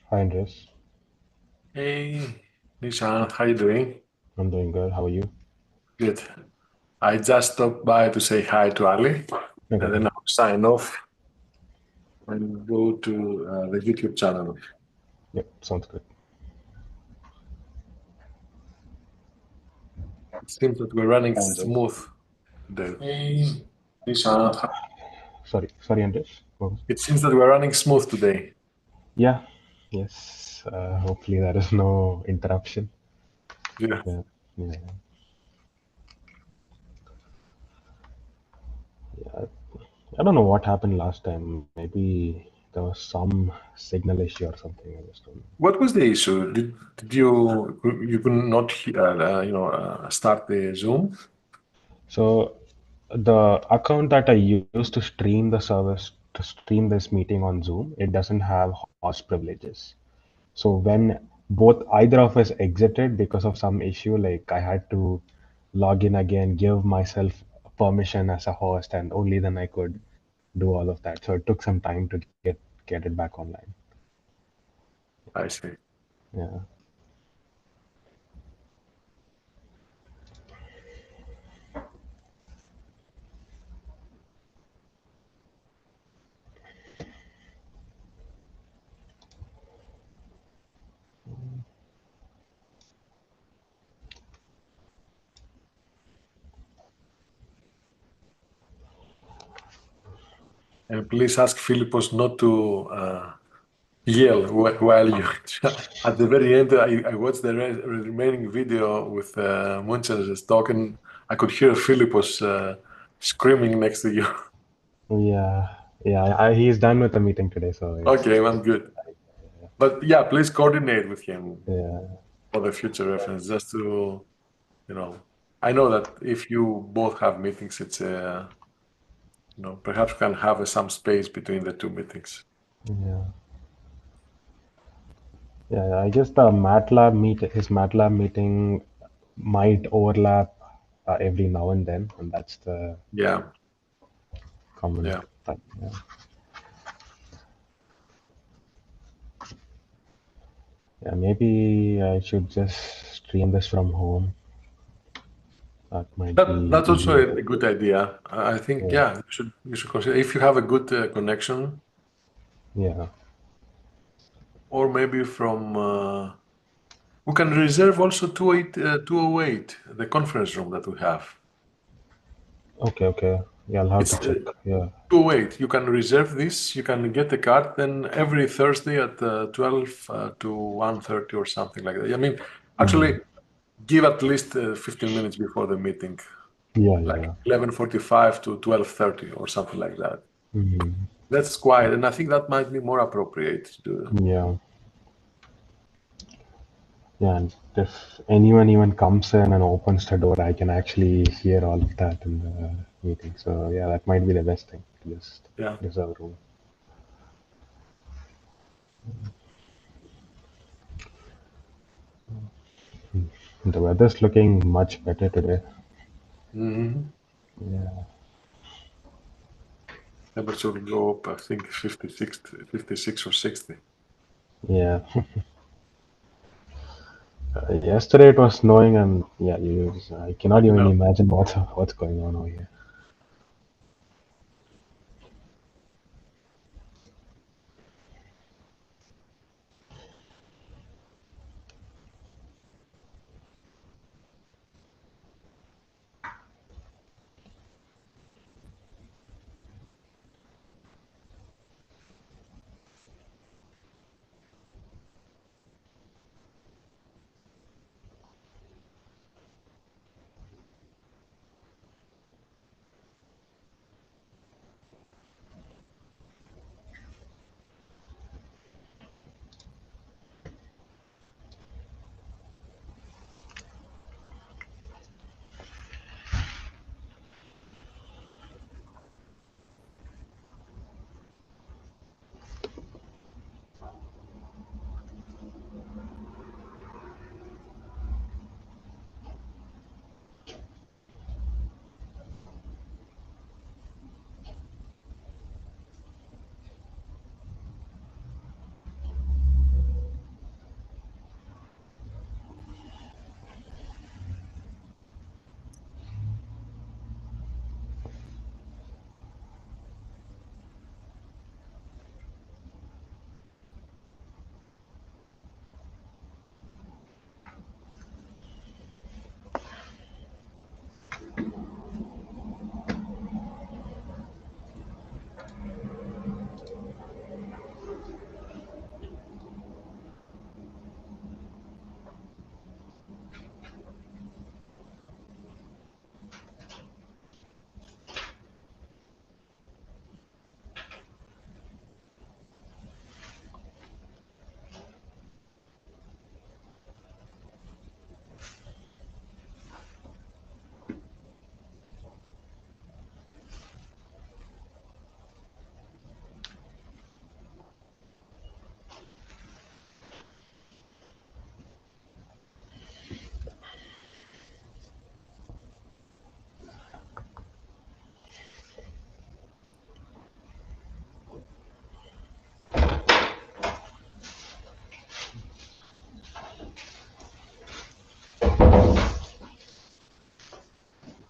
Hi, Andres. Hey, Nishan, how you doing? I'm doing good. How are you? Good. I just stopped by to say hi to Ali, and then Okay. I'll sign off and go to the YouTube channel. Yep, sounds good. It seems that we're running Hi, Andres. smooth today. Hey, Nishan, Sorry, Andres. What was it seems that we're running smooth today. Yeah, yes. Hopefully there is no interruption. Yeah. Yeah, yeah, yeah. I don't know what happened last time. Maybe there was some signal issue or something. I just don't know. What was the issue? Did you could not start the Zoom? So the account that I used to stream the service to stream this meeting on Zoom, it doesn't have host privileges. So when both either of us exited because of some issue, like I had to log in again, give myself permission as a host, and only then I could do all of that. So it took some time to get it back online. I see. Yeah. And please ask Philippos not to yell while you. At the very end, I watched the remaining video with Munch's talk, and I could hear Philippos screaming next to you. Yeah. Yeah. He's done with the meeting today, so Okay, it's I'm good. But yeah, please coordinate with him yeah. for the future reference, just to, you know, I know that if you both have meetings, it's perhaps you can have some space between the two meetings. Yeah. Yeah. I guess the MATLAB meeting might overlap every now and then, and that's the Yeah, common yeah. thing. Yeah. Yeah, maybe I should just stream this from home. That might be That's also easier. a good idea. I think, Yeah, yeah, you should consider if you have a good connection, yeah. or maybe from we can reserve also 208, the conference room that we have. Okay, okay. Yeah, I'll have to It's check. Yeah. 208. You can reserve this. You can get the card. Then every Thursday at 12 to 1:30 or something like that. I mean, Hmm. actually, give at least 15 minutes before the meeting, Yeah, like yeah. 11:45 to 12:30 or something like that. Hmm. That's quiet, and I think that might be more appropriate to do. Yeah, yeah. And if anyone even comes in and opens the door, I can actually hear all of that in the meeting. So yeah, that might be the best thing. Just Yeah. reserve room. The weather's looking much better today. Hmm. Yeah, Temperature will go up, I think 56 or 60. yeah. Yesterday it was snowing, and yeah, I cannot even No. imagine what's going on over here.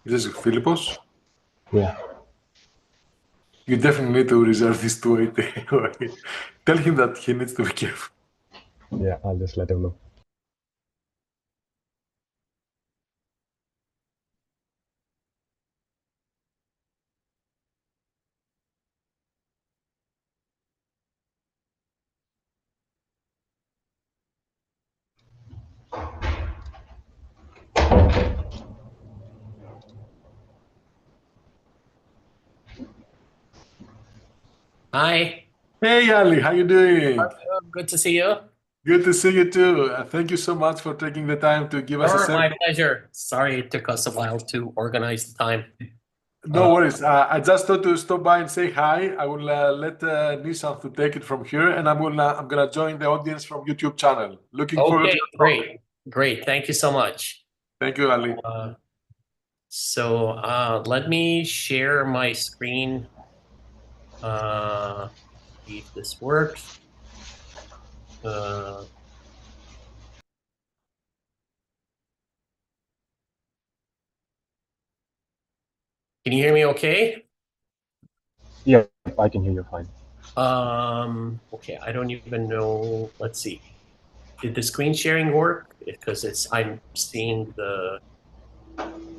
This is Philippos. Yeah. You definitely need to reserve this 280. Tell him that he needs to be careful. Yeah, I'll just let him know. Hi. Hey, Ali, how you doing? Good to see you. Good to see you too. Thank you so much for taking the time to give us a Sure, my session. pleasure. Sorry it took us a while to organize the time. No worries. I just thought to stop by and say hi. I will let Nissan to take it from here, and I'm gonna join the audience from YouTube channel. Looking forward Okay, to great. Thank you so much. Thank you, Ali. Let me share my screen. See if this works. Can you hear me okay? Yeah, I can hear you fine. Okay, I don't even know. Let's see. Did the screen sharing work? Because I'm seeing the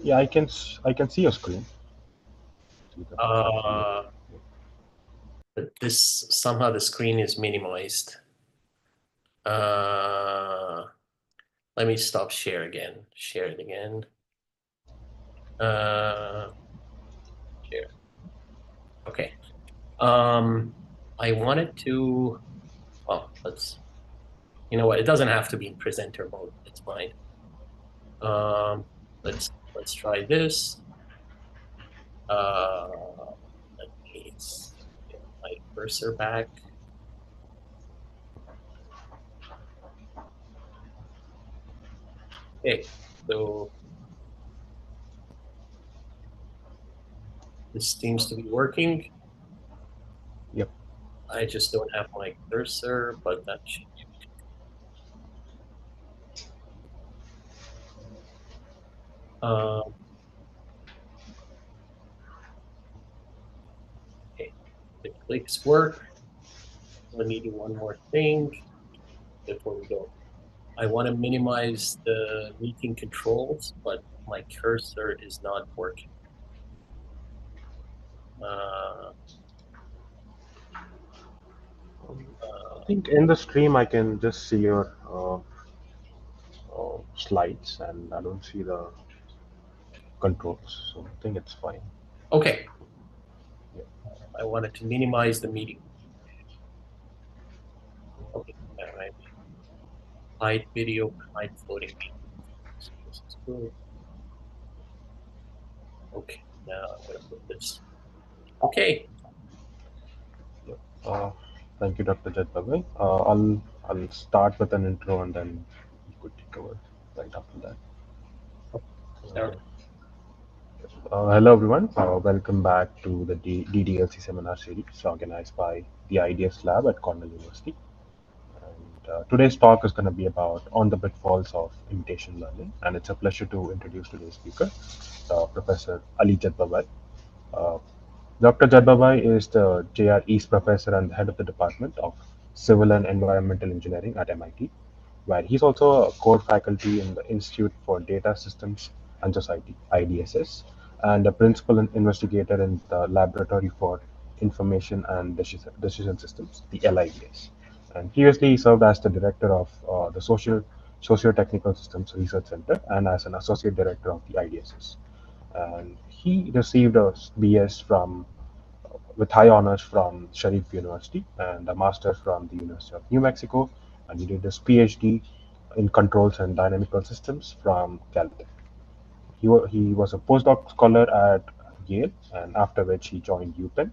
Yeah, I can see your screen. but this somehow the screen is minimized. Let me stop share again. Share it again. Share. Okay. I wanted to. Oh, you know what? It doesn't have to be in presenter mode. It's fine. Let's try this. Let me get my cursor back. Okay, so this seems to be working. Yep. I just don't have my cursor, but that should be okay. The clicks work. Let me do one more thing before we go. I want to minimize the meeting controls, but my cursor is not working. I think in the stream I can just see your slides, and I don't see the controls, so I think it's fine. Okay. Yeah. I wanted to minimize the meeting. Okay, all right. Hide video, hide floating meeting. So this is good. Okay, now I'm gonna put this. Okay. Thank you, Dr. Jadbabhai. I'll start with an intro, and then you could take over right after that. Hello, everyone. Welcome back to the DDLC seminar series organized by the IDS Lab at Cornell University. And today's talk is going to be about on the pitfalls of imitation learning, and it's a pleasure to introduce today's speaker, Professor Ali Jadbabhai. Dr. Jadbabhai is the JR East Professor and the head of the Department of Civil and Environmental Engineering at MIT, where he's also a core faculty in the Institute for Data Systems and Society, IDSS, and a principal investigator in the Laboratory for Information and Decision Systems, the LIDS. And previously, he served as the director of the Socio-Technical Systems Research Center and as an associate director of the IDSS. And he received a BS with high honors from Sharif University and a master's from the University of New Mexico, and he did his PhD in controls and dynamical systems from Caltech. He was a postdoc scholar at Yale, and after which he joined UPenn.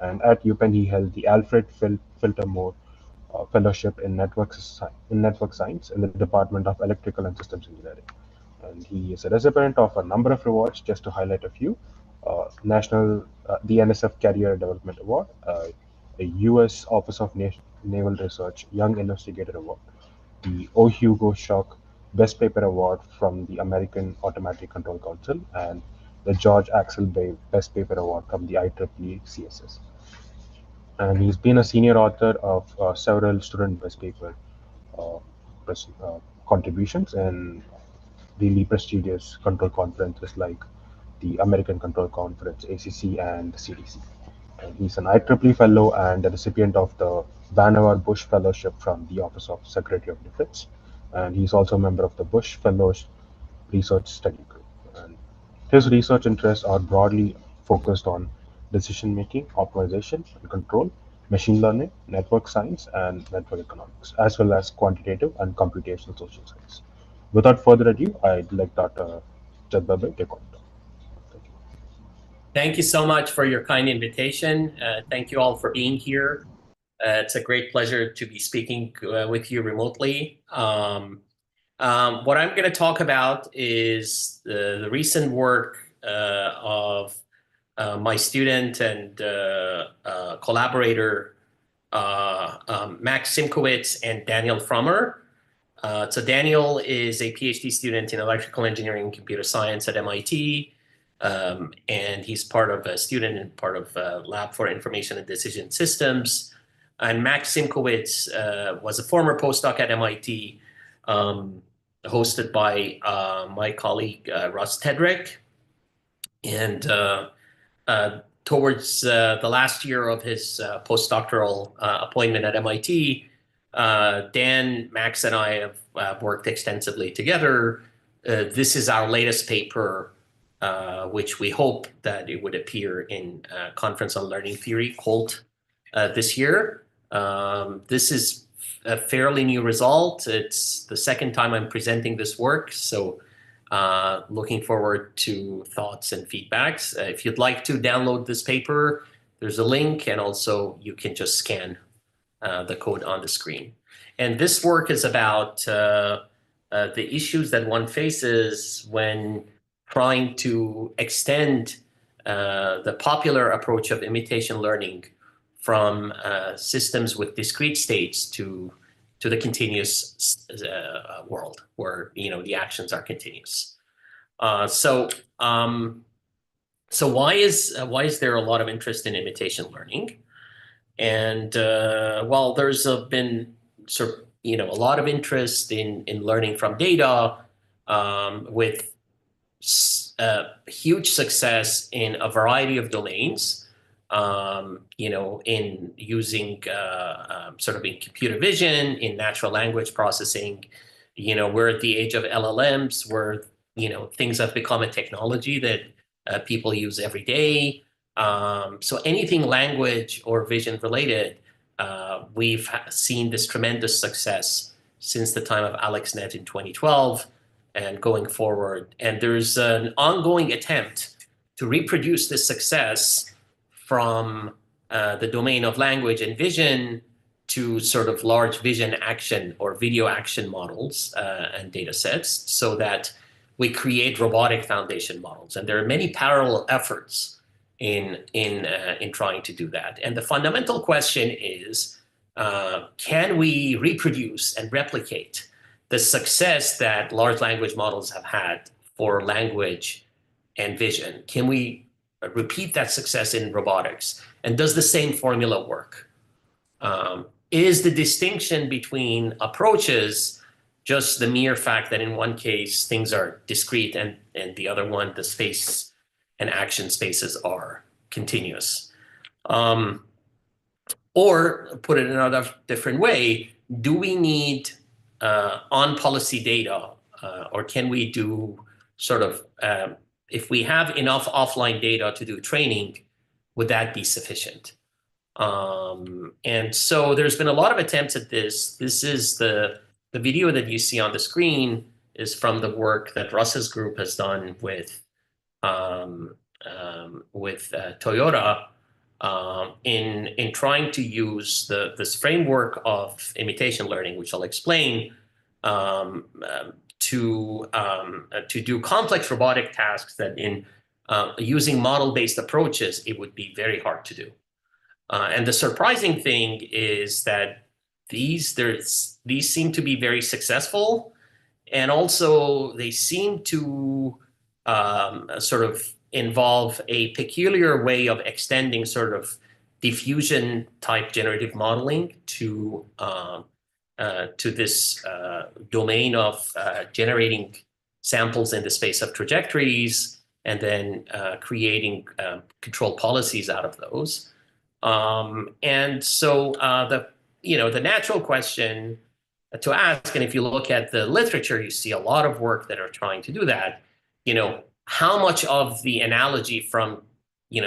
And at UPenn, he held the Alfred Filtermore Fellowship in Network Science in the Department of Electrical and Systems Engineering. And he is a recipient of a number of awards, just to highlight a few. The NSF Career Development Award, the U.S. Office of Naval Research Young Investigator Award, the O. Hugo Schock Best Paper Award from the American Automatic Control Council, and the George Axel Best Paper Award from the IEEE CSS. And he's been a senior author of several student best paper uh, contributions and really prestigious control conferences like the American Control Conference, ACC, and the CDC. And he's an IEEE Fellow and a recipient of the Vannevar Bush Fellowship from the Office of Secretary of Defense. And he's also a member of the Bush Fellows Research Study Group. And his research interests are broadly focused on decision making, optimization, and control, machine learning, network science, and network economics, as well as quantitative and computational social science. Without further ado, I'd like Dr. Jadbabai take on. Thank you so much for your kind invitation. Thank you all for being here. It's a great pleasure to be speaking with you remotely. What I'm going to talk about is the recent work of my student and collaborator, Max Simkowitz and Daniel Frommer. So Daniel is a PhD student in electrical engineering and computer science at MIT. And he's part of a student and part of Lab for Information and Decision Systems. And Max Simkowitz was a former postdoc at MIT, hosted by my colleague Russ Tedrick. And towards the last year of his postdoctoral appointment at MIT, Dan, Max, and I have worked extensively together. This is our latest paper, which we hope that it would appear in Conference on Learning Theory, COLT, this year. This is a fairly new result. It's the second time I'm presenting this work, so looking forward to thoughts and feedbacks. If you'd like to download this paper, there's a link, and also you can just scan the code on the screen. And this work is about the issues that one faces when trying to extend the popular approach of imitation learning from systems with discrete states to the continuous world where the actions are continuous. So why is there a lot of interest in imitation learning? And well, there's been a lot of interest in learning from data, with huge success in a variety of domains, in using in computer vision, in natural language processing. We're at the age of LLMs, where things have become a technology that people use every day. So anything language or vision related, we've seen this tremendous success since the time of AlexNet in 2012 and going forward. And there's an ongoing attempt to reproduce this success from the domain of language and vision to sort of large vision action or video action models and data sets, so that we create robotic foundation models. And there are many parallel efforts in trying to do that. And the fundamental question is, can we reproduce and replicate the success that large language models have had for language and vision? Can we repeat that success in robotics? And does the same formula work? Is the distinction between approaches just the mere fact that in one case things are discrete and the other one, the space and action spaces are continuous? Or put it another different way, do we need on-policy data, or can we do if we have enough offline data to do training, would that be sufficient? And so there's been a lot of attempts at this. This is the video that you see on the screen is from the work that Russ's group has done with Toyota in trying to use this framework of imitation learning, which I'll explain, to do complex robotic tasks that in using model-based approaches, it would be very hard to do. And the surprising thing is that these seem to be very successful, and also they seem to involve a peculiar way of extending sort of diffusion type generative modeling to this domain of generating samples in the space of trajectories and then creating control policies out of those. And so the natural question to ask, and if you look at the literature, you see a lot of work that are trying to do that. How much of the analogy from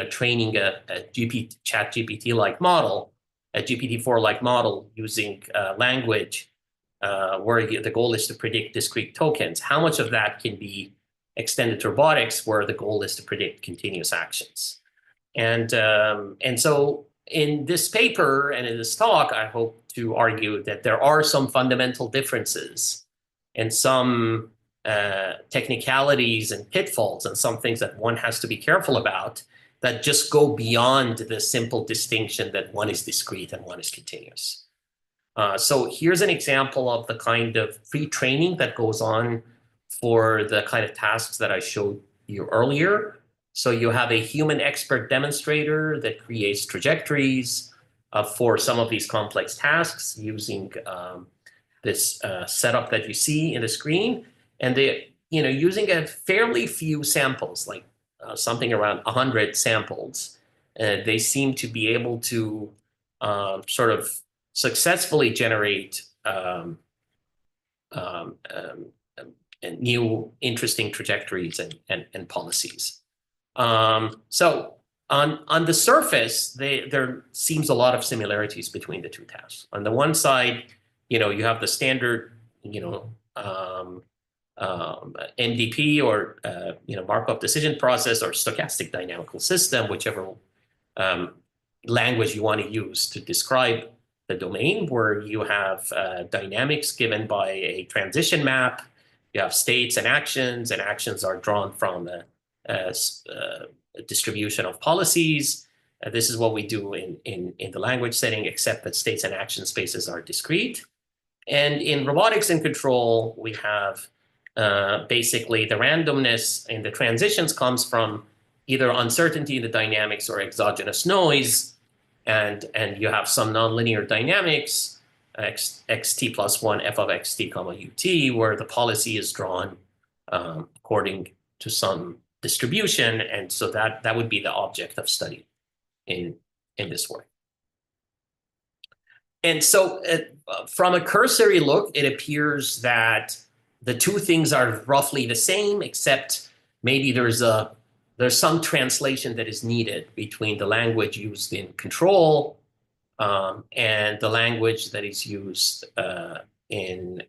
training a ChatGPT-like model, a GPT-4-like model using language, where the goal is to predict discrete tokens, how much of that can be extended to robotics, where the goal is to predict continuous actions? And so in this paper and in this talk, I hope to argue that there are some fundamental differences and some technicalities and pitfalls and some things that one has to be careful about that just go beyond the simple distinction that one is discrete and one is continuous. So here's an example of the kind of pre-training that goes on for the kind of tasks that I showed you earlier. So you have a human expert demonstrator that creates trajectories for some of these complex tasks using this setup that you see in the screen. And they, using a fairly few samples, like something around 100 samples, they seem to be able to sort of successfully generate new interesting trajectories and policies. So on the surface, there seems a lot of similarities between the two tasks. On the one side, you have the standard, MDP or Markov decision process or stochastic dynamical system, whichever language you want to use to describe the domain, where you have dynamics given by a transition map. You have states and actions are drawn from a distribution of policies. This is what we do in the language setting, except that states and action spaces are discrete. And in robotics and control, we have basically the randomness in the transitions comes from either uncertainty in the dynamics or exogenous noise. And you have some nonlinear dynamics, xt plus 1 f of xt comma ut, where the policy is drawn according to some distribution. And so that would be the object of study in this work. And so from a cursory look, it appears that the two things are roughly the same, except maybe there's some translation that is needed between the language used in control and the language that is used in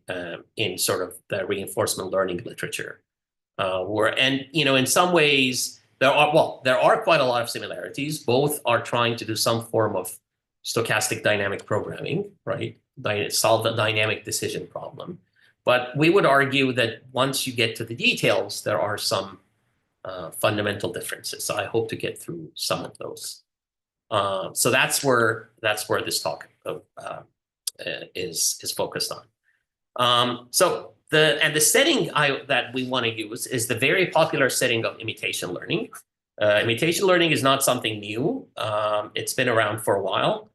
sort of the reinforcement learning literature. In some ways there are quite a lot of similarities. Both are trying to do some form of stochastic dynamic programming, right? Solve the dynamic decision problem. But we would argue that once you get to the details, there are some fundamental differences. So I hope to get through some of those. So that's where this talk is focused on. So the setting that we want to use is the very popular setting of imitation learning. Imitation learning is not something new. It's been around for a while.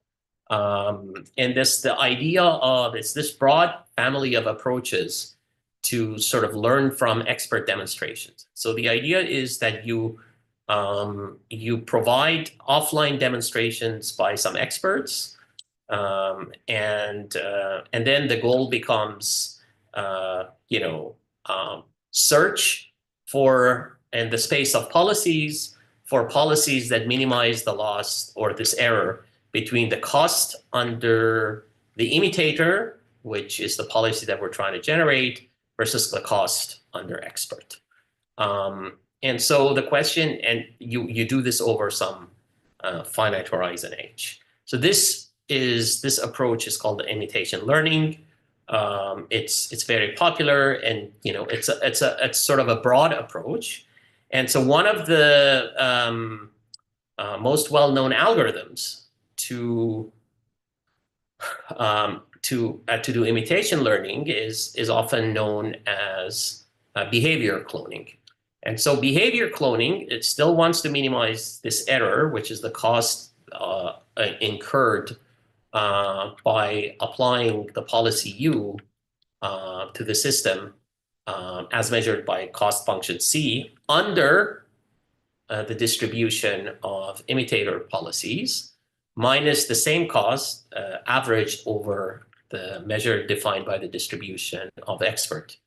And the idea of it's this broad family of approaches to sort of learn from expert demonstrations. So the idea is that you provide offline demonstrations by some experts, and then the goal becomes search for, in the space of policies, for policies that minimize the loss or this error between the cost under the imitator, which is the policy that we're trying to generate, versus the cost under expert. And so the question, and you do this over some finite horizon H. So this approach is called the imitation learning. It's very popular, and it's sort of a broad approach. And so one of the most well-known algorithms to do imitation learning is often known as behavior cloning. And so behavior cloning, it still wants to minimize this error, which is the cost incurred by applying the policy U to the system as measured by cost function C under the distribution of imitator policies minus the same cost averaged over the measure defined by the distribution of expert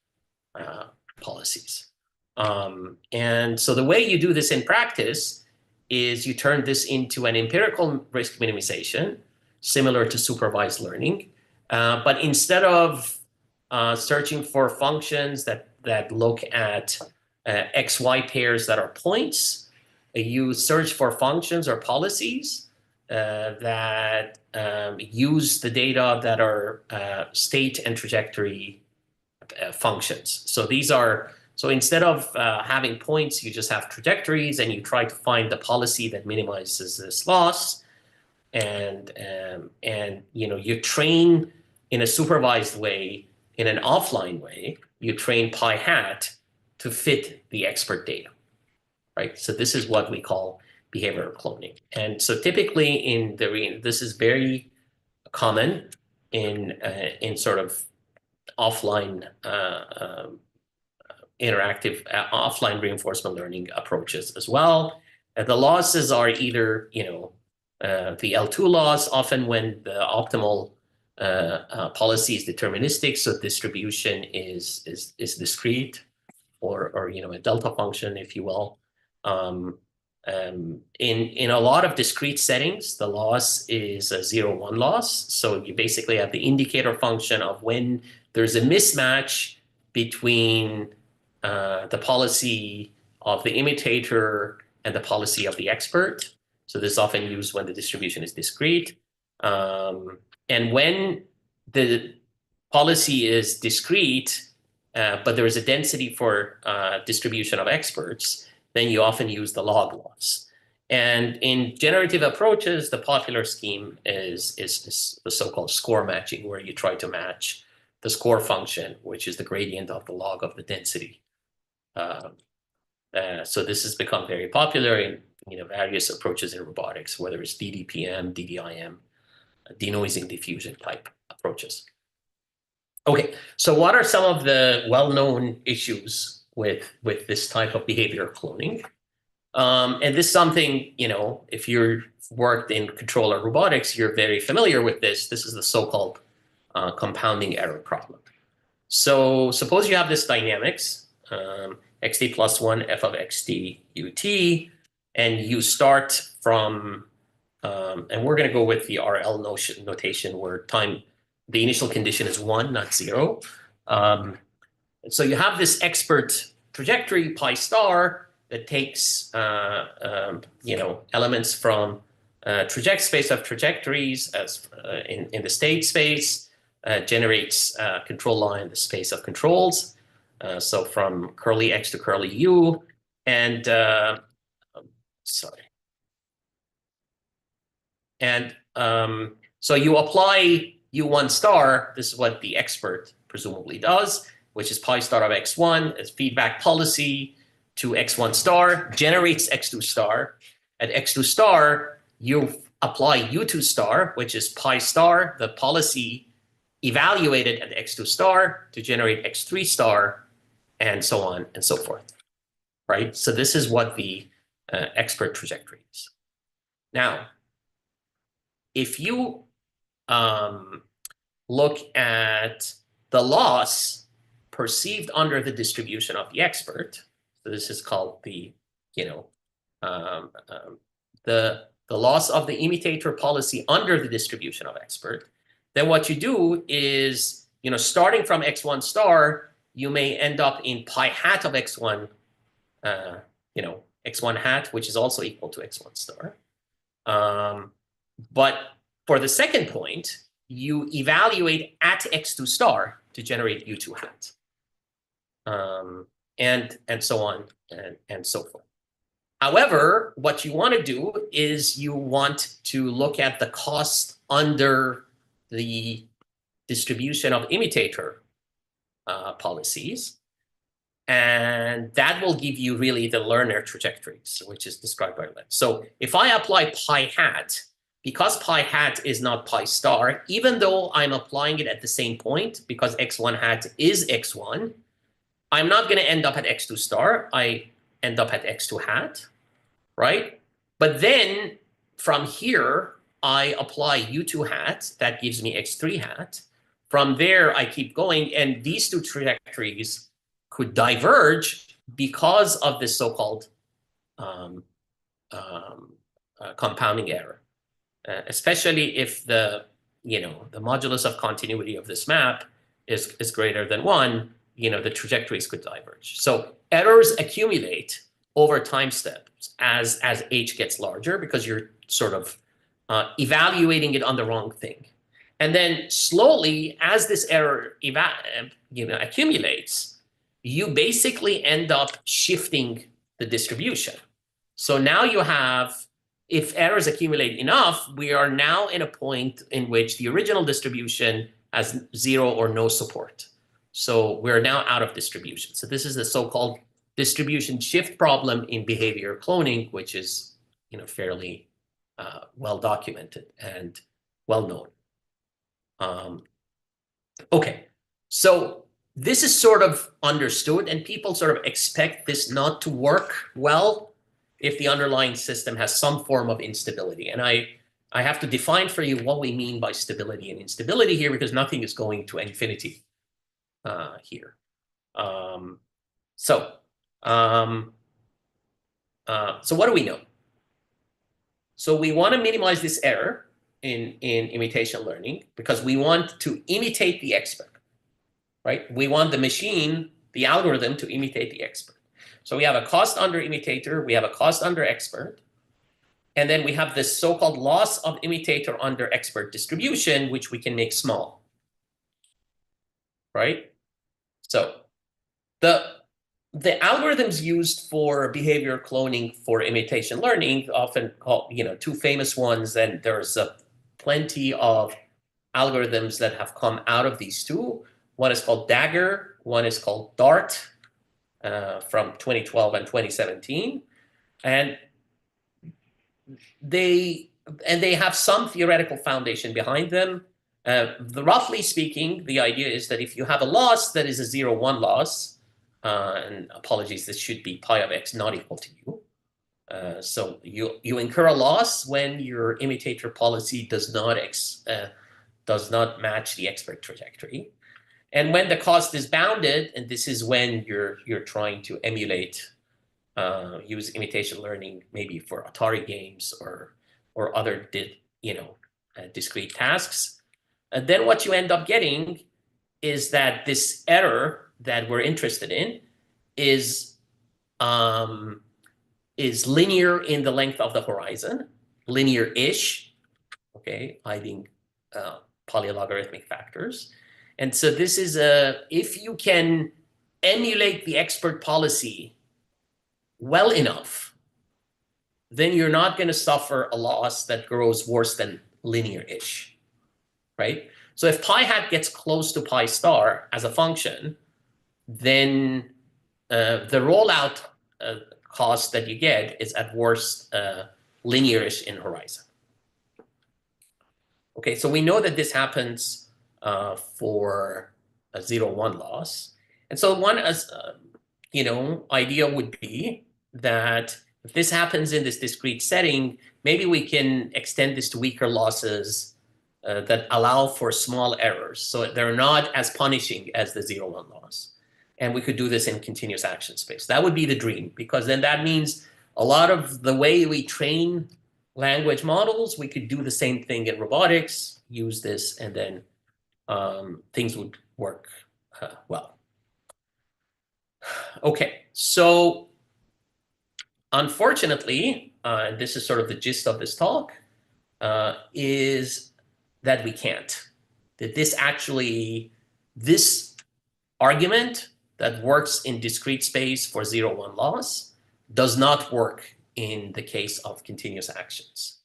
policies. And so the way you do this in practice is you turn this into an empirical risk minimization, similar to supervised learning. But instead of searching for functions that look at XY pairs that are points, you search for functions or policies that use the data that are state and trajectory functions. So these are, so instead of having points, you just have trajectories, and you try to find the policy that minimizes this loss. And you train in a supervised way, in an offline way, you train pi hat to fit the expert data, right? So this is what we call behavioral cloning. And so typically this is very common in sort of offline interactive offline reinforcement learning approaches as well. The losses are either, the L2 loss, often when the optimal policy is deterministic, so distribution is discrete, or a delta function, if you will. In a lot of discrete settings, the loss is a 0-1 loss. So you basically have the indicator function of when there's a mismatch between the policy of the imitator and the policy of the expert. So this is often used when the distribution is discrete. And when the policy is discrete, but there is a density for distribution of experts, then you often use the log loss. And in generative approaches, the popular scheme is the so-called score matching, where you try to match the score function, which is the gradient of the log of the density. So this has become very popular in various approaches in robotics, whether it's DDPM, DDIM, denoising diffusion type approaches. Okay, so what are some of the well-known issues with this type of behavioral cloning? And this is something, if you've worked in controller robotics, you're very familiar with this. This is the so-called compounding error problem. So suppose you have this dynamics, xt plus 1 f of xt ut, and you start from, and we're going to go with the RL notation where the initial condition is 1, not 0. So you have this expert trajectory pi star that takes elements from space of trajectories as in the state space, generates control line in the space of controls. So from curly x to curly u, and so you apply u1 star. This is what the expert presumably does, which is pi star of x1 as feedback policy to x1 star, generates x2 star. At x2 star, you apply u2 star, which is pi star, the policy evaluated at x2 star to generate x3 star, and so on and so forth, right? So this is what the expert trajectory is. Now, if you look at the loss perceived under the distribution of the expert, so this is called the loss of the imitator policy under the distribution of expert, then what you do is, starting from x1 star, you may end up in pi hat of x1, x1 hat, which is also equal to x1 star. But for the second point, you evaluate at x2 star to generate u2 hat, and so on and so forth. However, what you want to do is you want to look at the cost under the distribution of imitator policies. And that will give you really the learner trajectories, which is described by length. So if I apply pi hat, because pi hat is not pi star, even though I'm applying it at the same point, because x1 hat is x1, I'm not going to end up at x2 star. I end up at x2 hat, right? But then from here, I apply u2 hat. That gives me x3 hat. From there, I keep going. And these two trajectories could diverge because of this so-called compounding error, especially if the modulus of continuity of this map is greater than 1. The trajectories could diverge. So errors accumulate over time steps as h gets larger because you're sort of evaluating it on the wrong thing. And then slowly, as this error accumulates, you basically end up shifting the distribution. So now you have, if errors accumulate enough, we are now in a point in which the original distribution has 0 or no support. So we're now out of distribution. So this is the so-called distribution shift problem in behavior cloning, which is fairly well documented and well known. Okay, so this is sort of understood, and people sort of expect this not to work well if the underlying system has some form of instability. And I have to define for you what we mean by stability and instability here, because nothing is going to infinity here. So what do we know? So we want to minimize this error in imitation learning because we want to imitate the expert, right? We want the machine, the algorithm, to imitate the expert. So we have a cost under imitator, we have a cost under expert, and then we have this so-called loss of imitator under expert distribution, which we can make small, right? So the algorithms used for behavior cloning for imitation learning, often called, two famous ones, and there's plenty of algorithms that have come out of these two. One is called Dagger, one is called DART from 2012 and 2017. And they have some theoretical foundation behind them. Roughly speaking, the idea is that if you have a loss that is a 0-1 loss, and apologies, this should be pi of x not equal to u. So you incur a loss when your imitator policy does not match the expert trajectory. And when the cost is bounded, and this is when you're trying to emulate, use imitation learning maybe for Atari games or other discrete tasks, and then what you end up getting is that this error that we're interested in is linear in the length of the horizon, linear-ish, okay, hiding polylogarithmic factors. And so this is if you can emulate the expert policy well enough, then you're not going to suffer a loss that grows worse than linear-ish, right? So if pi hat gets close to pi star as a function, then the rollout cost that you get is at worst linear-ish in horizon. Okay, so we know that this happens for a 0-1 loss. And so one idea would be that if this happens in this discrete setting, maybe we can extend this to weaker losses that allow for small errors. So they're not as punishing as the 0-1 loss. And we could do this in continuous action space. That would be the dream, because then that means a lot of the way we train language models, we could do the same thing in robotics, use this, and then things would work well. Okay, so unfortunately, and this is sort of the gist of this talk, is that we can't. That this argument that works in discrete space for 0-1 loss does not work in the case of continuous actions.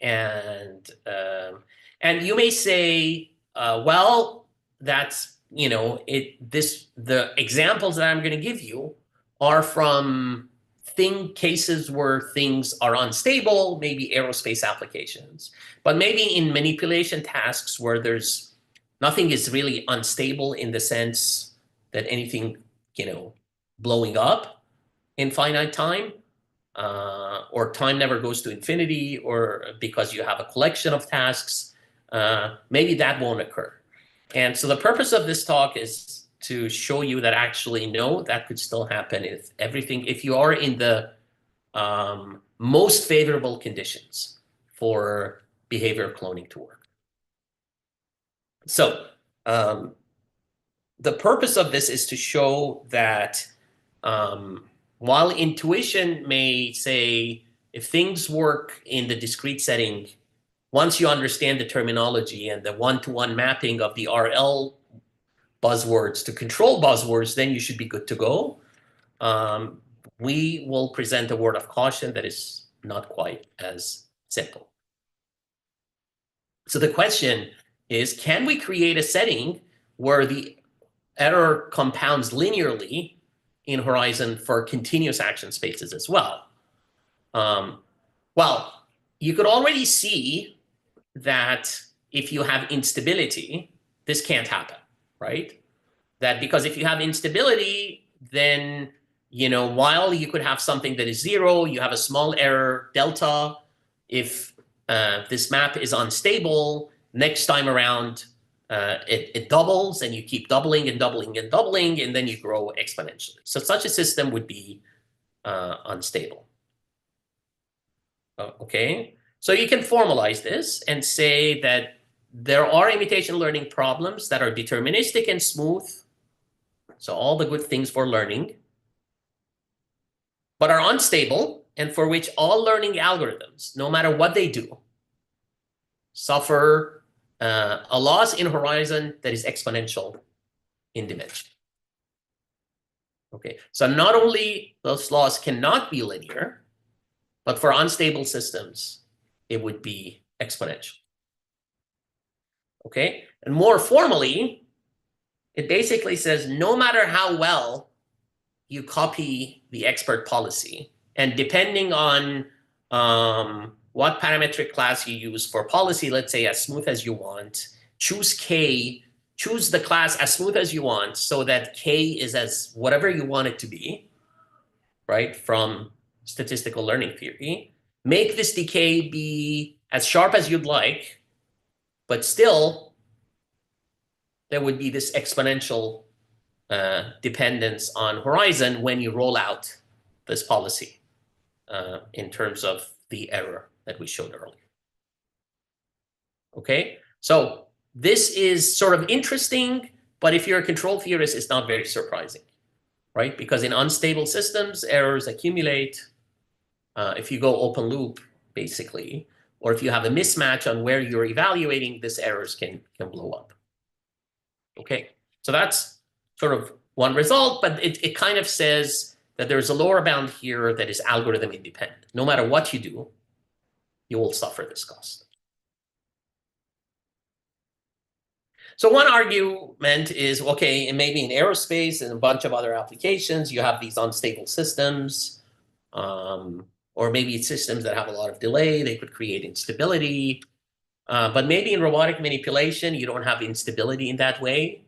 And you may say, well, that's you know, the examples that I'm going to give you are from cases where things are unstable, maybe aerospace applications, but maybe in manipulation tasks where nothing is really unstable in the sense that anything, you know, blowing up in finite time, or time never goes to infinity, or because you have a collection of tasks, maybe that won't occur. And so the purpose of this talk is to show you that actually, no, that could still happen if you are in the most favorable conditions for behavior cloning to work. So the purpose of this is to show that while intuition may say if things work in the discrete setting, once you understand the terminology and the one-to-one mapping of the RL buzzwords to control buzzwords, then you should be good to go. We will present a word of caution that is not quite as simple. So the question is, can we create a setting where the error compounds linearly in Horizon for continuous action spaces as well? Well, you could already see that if you have instability, this can't happen, right? That because if you have instability, then, you know, while you could have something that is 0, you have a small error delta. If this map is unstable, next time around, it doubles, and you keep doubling and doubling and doubling, and then you grow exponentially. So such a system would be unstable. Okay, so you can formalize this and say that there are imitation learning problems that are deterministic and smooth, so all the good things for learning, but are unstable, and for which all learning algorithms, no matter what they do, suffer a loss in Horizon that is exponential in dimension. Okay, so not only those laws cannot be linear, but for unstable systems, it would be exponential. Okay, and more formally, it basically says no matter how well you copy the expert policy, and depending on what parametric class you use for policy, let's say as smooth as you want, choose K, choose the class as smooth as you want so that K is as whatever you want it to be, right, from statistical learning theory. Make this decay be as sharp as you'd like, but still there would be this exponential dependence on Horizon when you roll out this policy in terms of the error that we showed earlier. Okay, so this is sort of interesting, but if you're a control theorist, it's not very surprising, right? Because in unstable systems, errors accumulate. If you go open loop, basically, or if you have a mismatch on where you're evaluating, these errors can blow up. Okay, so that's sort of one result, but it kind of says that there's a lower bound here that is algorithm independent. No matter what you do, you will suffer this cost. So one argument is, okay, and maybe in aerospace and a bunch of other applications, you have these unstable systems, or maybe it's systems that have a lot of delay, they could create instability. But maybe in robotic manipulation, you don't have instability in that way,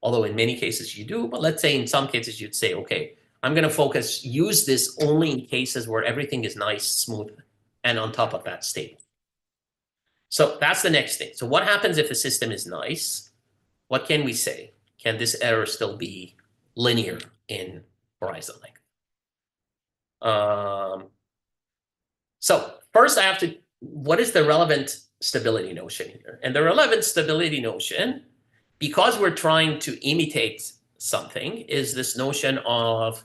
although in many cases you do. But let's say in some cases you'd say, okay, I'm going to use this only in cases where everything is nice, smooth, and on top of that, stable. So that's the next thing. So what happens if the system is nice? What can we say? Can this error still be linear in Horizon length? So first I have to, what is the relevant stability notion here? And the relevant stability notion, because we're trying to imitate something, is this notion of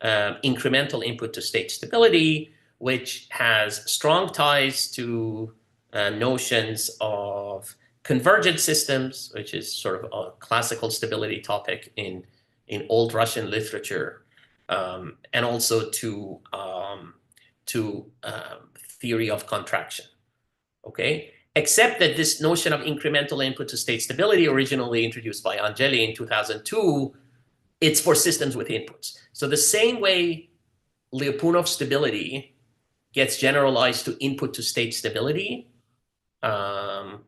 incremental input to state stability, which has strong ties to notions of convergent systems, which is sort of a classical stability topic in old Russian literature, and also to theory of contraction. Okay, except that this notion of incremental input to state stability, originally introduced by Angeli in 2002, it's for systems with inputs. So the same way Lyapunov stability gets generalized to input to state stability, or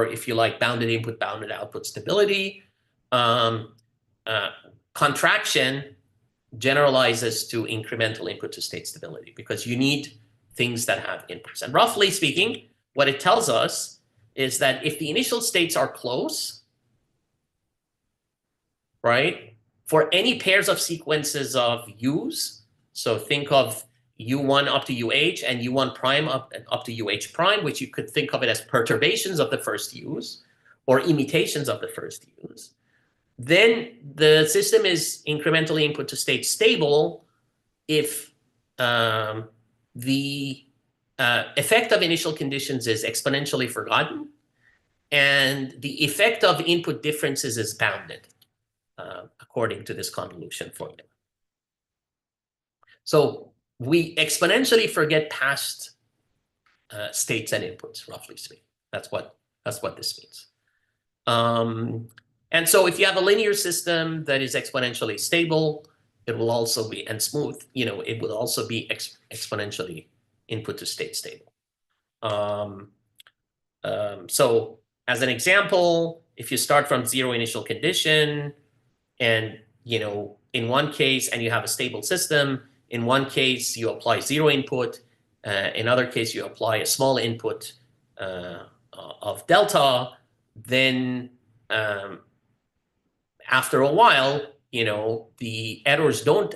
if you like, bounded input, bounded output stability, contraction generalizes to incremental input to state stability, because you need things that have inputs. And roughly speaking, what it tells us is that if the initial states are close, right, for any pairs of sequences of u's, so think of u1 up to uh and u1 prime up to uh prime, which you could think of it as perturbations of the first u's or imitations of the first u's, then the system is incrementally input to state stable if the effect of initial conditions is exponentially forgotten and the effect of input differences is bounded, according to this convolution formula. So we exponentially forget past states and inputs, roughly speaking. That's what this means. And so if you have a linear system that is exponentially stable, it will also be, and smooth, it will also be exponentially input to state stable. So as an example, if you start from zero initial condition and, in one case, and you have a stable system, in one case, you apply zero input. In other case, you apply a small input of delta, then after a while, the errors don't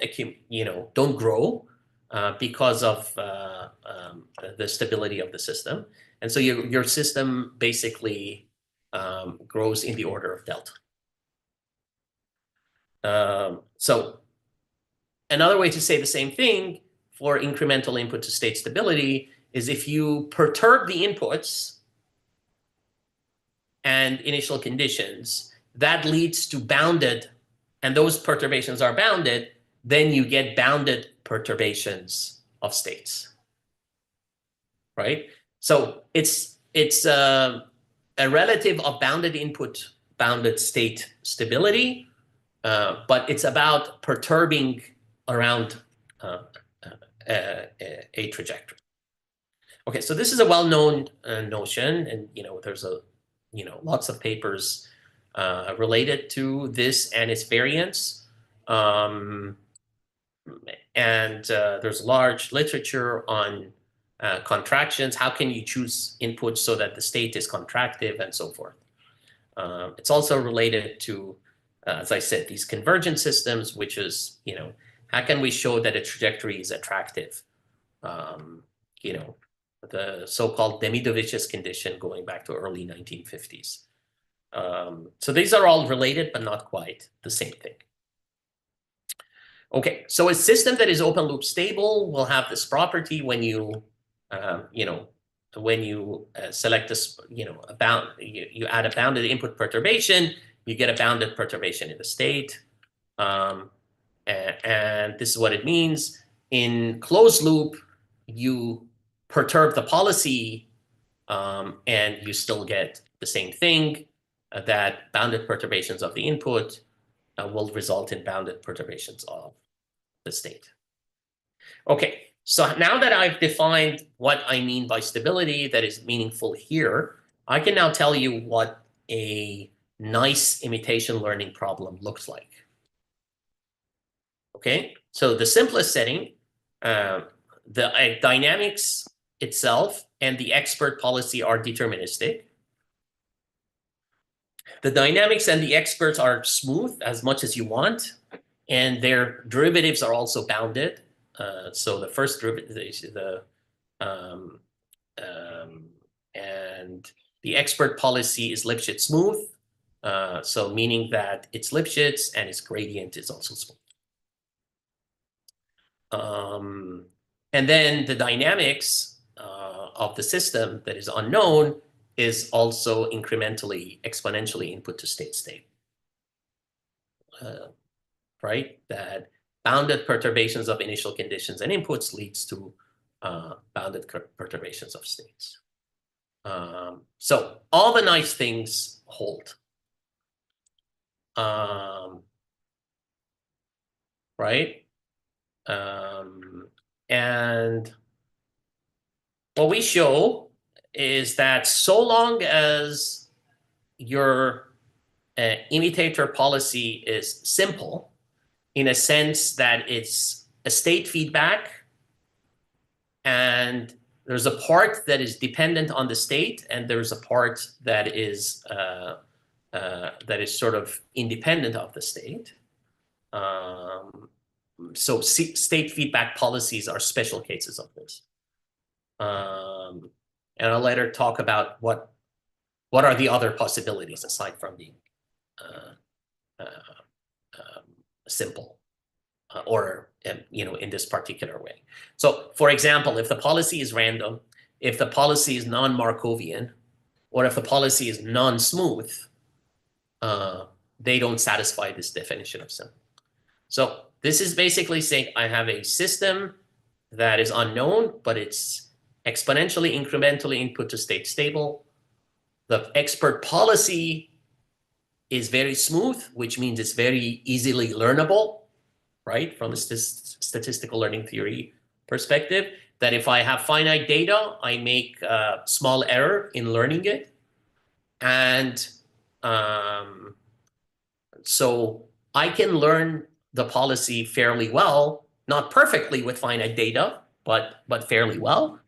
grow because of the stability of the system. And so your system basically grows in the order of delta. So another way to say the same thing for incremental input to state stability is if you perturb the inputs and initial conditions, that leads to bounded, and those perturbations are bounded, then you get bounded perturbations of states, right? So it's a relative of bounded input, bounded state stability, but it's about perturbing around a trajectory. Okay, so this is a well-known notion, and there's lots of papers related to this and its variants, and there's large literature on contractions. How can you choose inputs so that the state is contractive and so forth? It's also related to, as I said, these convergent systems, which is, how can we show that a trajectory is attractive? The so-called Demidovicius condition going back to early 1950s. So these are all related, but not quite the same thing. Okay, so a system that is open loop stable will have this property when you, select this, you add a bounded input perturbation, you get a bounded perturbation in the state. And this is what it means. In closed loop, you perturb the policy and you still get the same thing, that bounded perturbations of the input will result in bounded perturbations of the state. Okay, so now that I've defined what I mean by stability that is meaningful here, I can now tell you what a nice imitation learning problem looks like. Okay, so the simplest setting, the dynamics itself and the expert policy are deterministic. The dynamics and the experts are smooth as much as you want, and their derivatives are also bounded. So the first derivative, and the expert policy is Lipschitz smooth, so meaning that it's Lipschitz and its gradient is also smooth. And then the dynamics of the system that is unknown is also exponentially input to state stable, right? That bounded perturbations of initial conditions and inputs leads to bounded perturbations of states. So all the nice things hold. Right? And what we show is that so long as your imitator policy is simple, in a sense that it's a state feedback, and there's a part that is dependent on the state, and there's a part that is sort of independent of the state. So state feedback policies are special cases of this. And I'll later talk about what are the other possibilities aside from being simple or in this particular way. So for example, if the policy is random, if the policy is non-Markovian, or if the policy is non-smooth, they don't satisfy this definition of simple. So this is basically saying I have a system that is unknown, but it's exponentially, incrementally input to state stable. The expert policy is very smooth, which means it's very easily learnable, right? From a statistical learning theory perspective, that if I have finite data, I make a small error in learning it. And so I can learn the policy fairly well, not perfectly with finite data, but fairly well.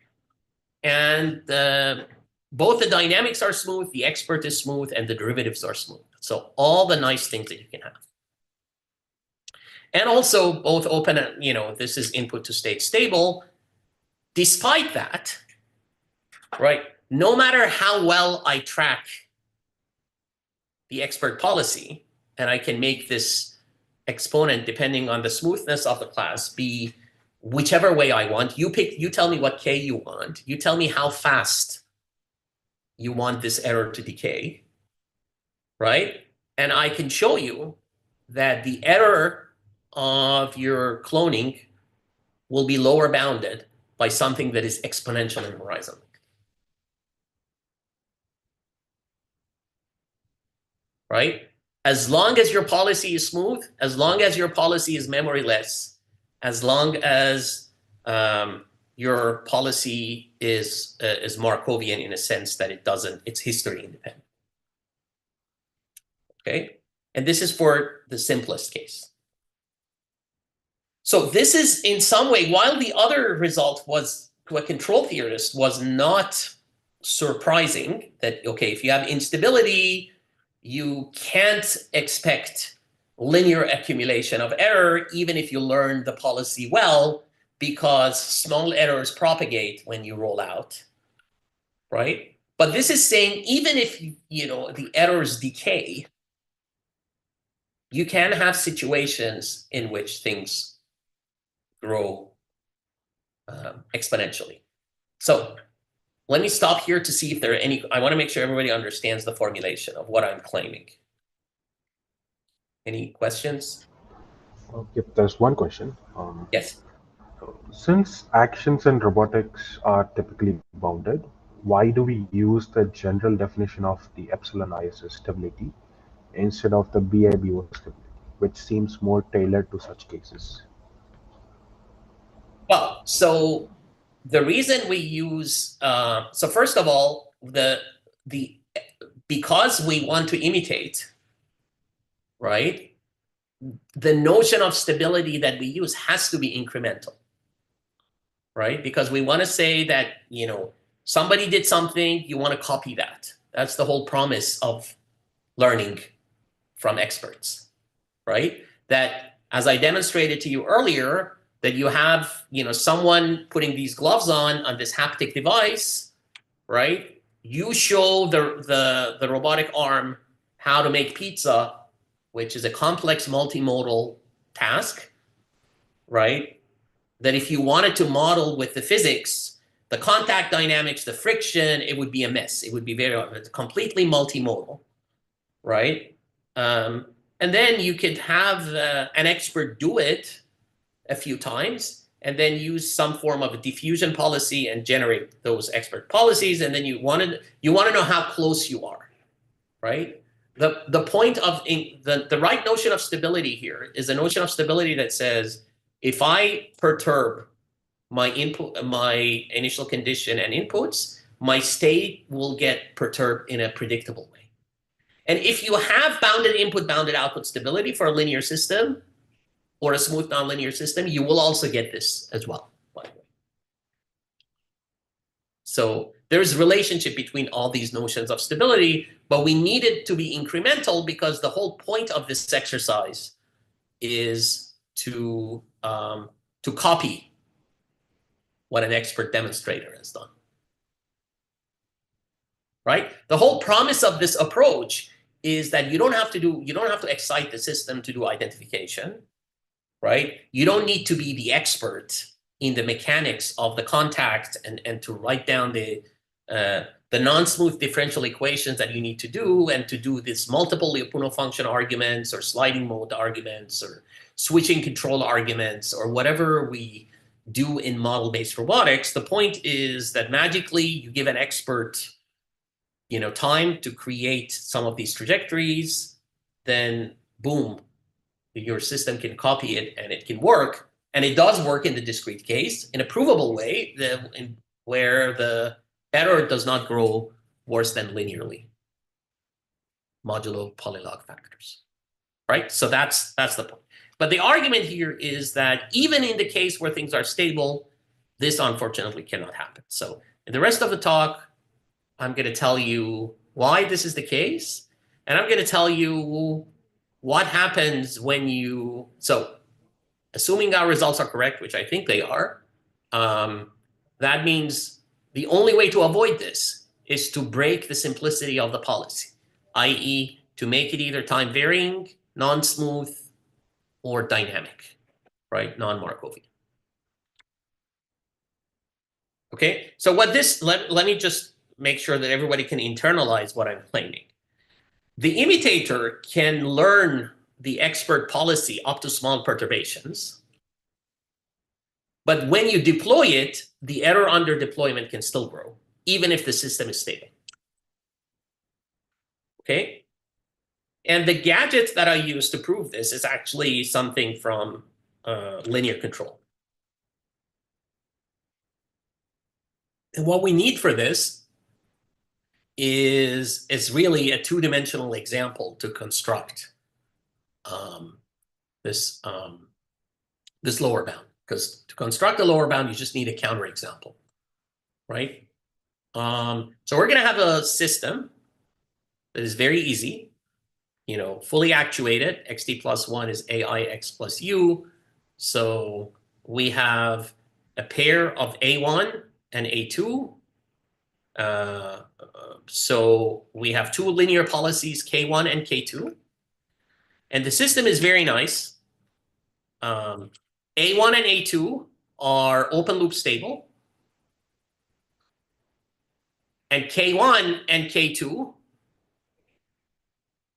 And both the dynamics are smooth, the expert is smooth, and the derivatives are smooth. So all the nice things that you can have. And also both open, this is input to state stable. Despite that, right, no matter how well I track the expert policy, and I can make this exponent, depending on the smoothness of the class, be whichever way I want. You tell me what k you want. You tell me how fast you want this error to decay, right? And I can show you that the error of your cloning will be lower bounded by something that is exponential in horizon. Right? As long as your policy is smooth, as long as your policy is memoryless, as long as your policy is Markovian in a sense that it's history independent. Okay? And this is for the simplest case. So this is in some way, while the other result was to a control theorist was not surprising, that, okay, if you have instability, you can't expect linear accumulation of error, even if you learn the policy well, because small errors propagate when you roll out, right? But this is saying even if the errors decay, you can have situations in which things grow exponentially. So let me stop here to see if there are any. I want to make sure everybody understands the formulation of what I'm claiming. Any questions? Yep, there's one question. Yes. Since actions in robotics are typically bounded, why do we use the general definition of the epsilon ISS stability instead of the BIBO stability, which seems more tailored to such cases? Well, so the reason we use, so first of all, because we want to imitate, right, the notion of stability that we use has to be incremental, right? Because we want to say that, somebody did something, you want to copy that. That's the whole promise of learning from experts, right? That, as I demonstrated to you earlier, that you have, someone putting these gloves on this haptic device, right? You show the robotic arm how to make pizza, which is a complex multimodal task, right? That if you wanted to model with the physics, the contact dynamics, the friction, it would be a mess. It would be completely multimodal, right? And then you could have an expert do it a few times, and then use some form of a diffusion policy and generate those expert policies. And then you want to know how close you are, right? The point of the right notion of stability here is a notion of stability that says, if I perturb my input, my initial condition and inputs, my state will get perturbed in a predictable way. And if you have bounded input, bounded output stability for a linear system or a smooth nonlinear system, you will also get this as well, by the way. So there's a relationship between all these notions of stability, but we need it to be incremental because the whole point of this exercise is to copy what an expert demonstrator has done. Right? The whole promise of this approach is that you don't have to excite the system to do identification, right? You don't need to be the expert in the mechanics of the contact and to write down the non-smooth differential equations that you need to do, and to do this multiple Lyapunov function arguments or sliding mode arguments or switching control arguments or whatever we do in model-based robotics. The point is that magically you give an expert, time to create some of these trajectories, then boom, your system can copy it and it can work. And it does work in the discrete case in a provable way, where the error does not grow worse than linearly, modulo polylog factors, right? So that's the point. But the argument here is that even in the case where things are stable, this unfortunately cannot happen. So in the rest of the talk, I'm going to tell you why this is the case, and I'm going to tell you what happens when you, so assuming our results are correct, which I think they are, that means the only way to avoid this is to break the simplicity of the policy, i.e. to make it either time varying, non-smooth, or dynamic, right? Non-Markovian. Okay, so what this, let me just make sure that everybody can internalize what I'm claiming. The imitator can learn the expert policy up to small perturbations, but when you deploy it, the error under deployment can still grow, even if the system is stable. Okay? And the gadget that I use to prove this is actually something from linear control. And what we need for this is really a two-dimensional example to construct this lower bound. Because to construct a lower bound, you just need a counterexample, right? So we're going to have a system that is very easy, fully actuated. Xt plus 1 is AIX plus U. So we have a pair of A1 and A2. So we have two linear policies, K1 and K2. And the system is very nice. A1 and A2 are open loop stable. And K1 and K2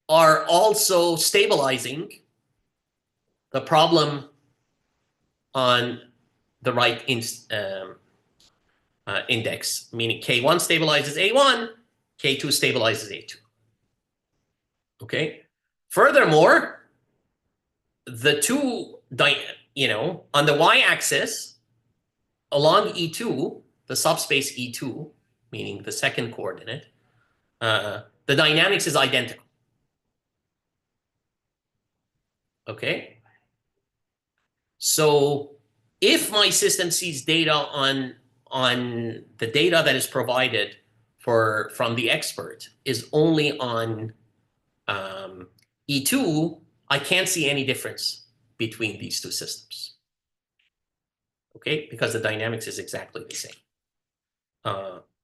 are also stabilizing the problem on the right index, meaning K1 stabilizes A1, K2 stabilizes A2. Okay. Furthermore, the two, on the y-axis, along E2, the subspace E2, meaning the second coordinate, the dynamics is identical. Okay. So if my system sees data on the data that is provided from the expert is only on E2, I can't see any difference between these two systems. Okay, because the dynamics is exactly the same.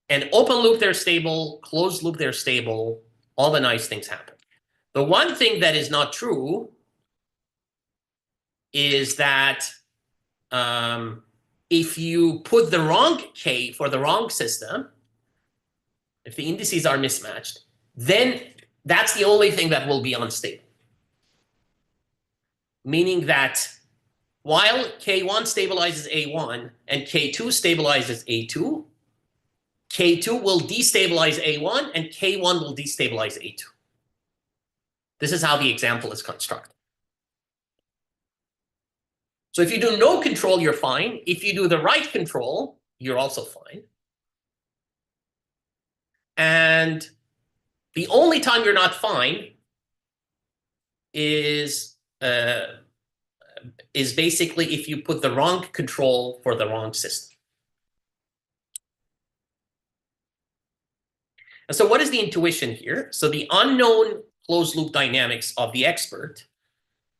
And open loop, they're stable. Closed loop, they're stable. All the nice things happen. The one thing that is not true is that if you put the wrong K for the wrong system, if the indices are mismatched, then that's the only thing that will be unstable. Meaning that while K1 stabilizes A1 and K2 stabilizes A2, K2 will destabilize A1 and K1 will destabilize A2. This is how the example is constructed. So if you do no control, you're fine. If you do the right control, you're also fine. And the only time you're not fine is basically if you put the wrong control for the wrong system. And so what is the intuition here? So the unknown closed loop dynamics of the expert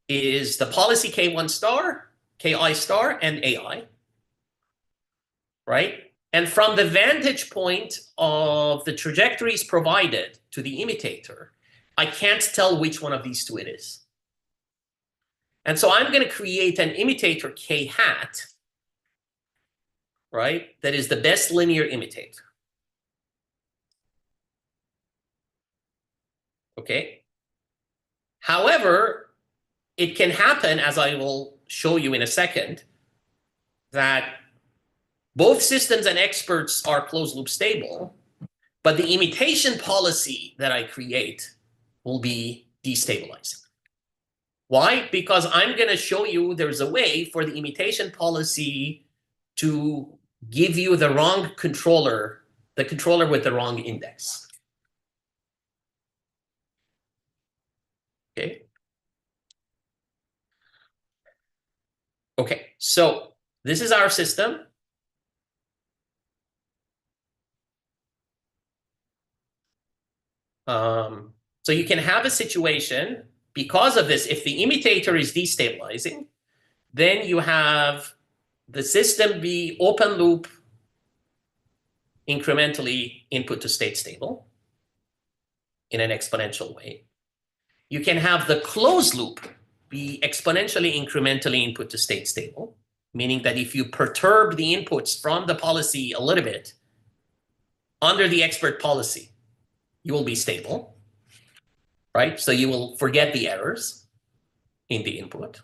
is the policy K1 star, Ki star, and AI, right? And from the vantage point of the trajectories provided to the imitator, I can't tell which one of these two it is. And so I'm going to create an imitator K hat, right? That is the best linear imitator. Okay. However, it can happen, as I will show you in a second, that both systems and experts are closed loop stable, but the imitation policy that I create will be destabilizing. Why? Because I'm going to show you there's a way for the imitation policy to give you the wrong controller, the controller with the wrong index. Okay. Okay, so this is our system. So you can have a situation because of this. If the imitator is destabilizing, then you have the system be open loop incrementally input to state stable in an exponential way. You can have the closed loop be exponentially incrementally input to state stable, meaning that if you perturb the inputs from the policy a little bit under the expert policy, you will be stable, right? So you will forget the errors in the input.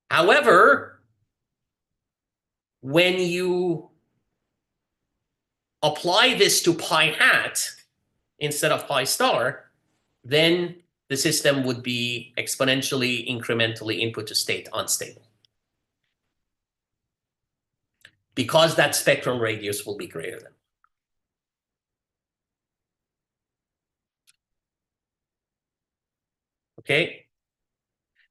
However, when you apply this to pi hat instead of pi star, then the system would be exponentially incrementally input to state unstable, because that spectrum radius will be greater than. Okay.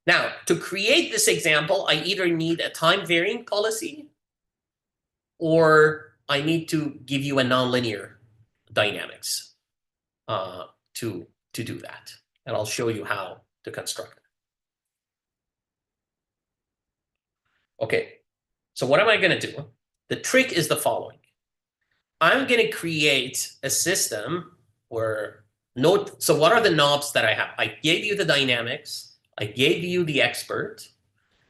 Now, to create this example, I either need a time varying policy or I need to give you a nonlinear dynamics to do that. And I'll show you how to construct it. Okay, so what am I going to do? The trick is the following. I'm going to create a system where so what are the knobs that I have? I gave you the dynamics. I gave you the expert.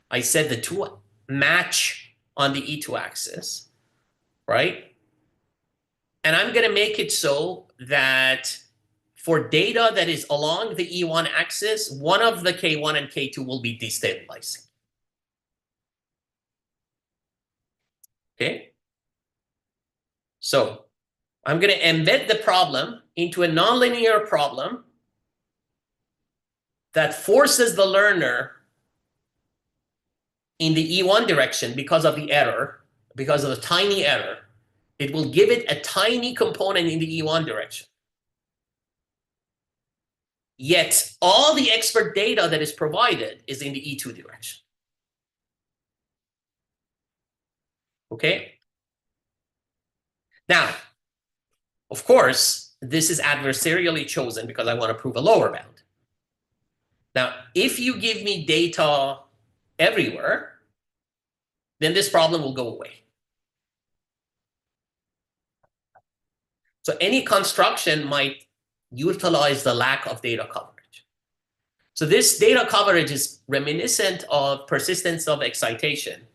I said the two match on the E2 axis, right? And I'm going to make it so that for data that is along the E1 axis, one of the K1 and K2 will be destabilizing. Okay? So I'm going to embed the problem into a nonlinear problem that forces the learner in the E1 direction because of the error, because of the tiny error. It will give it a tiny component in the E1 direction. Yet all the expert data that is provided is in the E2 direction. Okay? Now, of course, this is adversarially chosen because I want to prove a lower bound. Now, if you give me data everywhere, then this problem will go away. So any construction might utilize the lack of data coverage. So this data coverage is reminiscent of persistence of excitation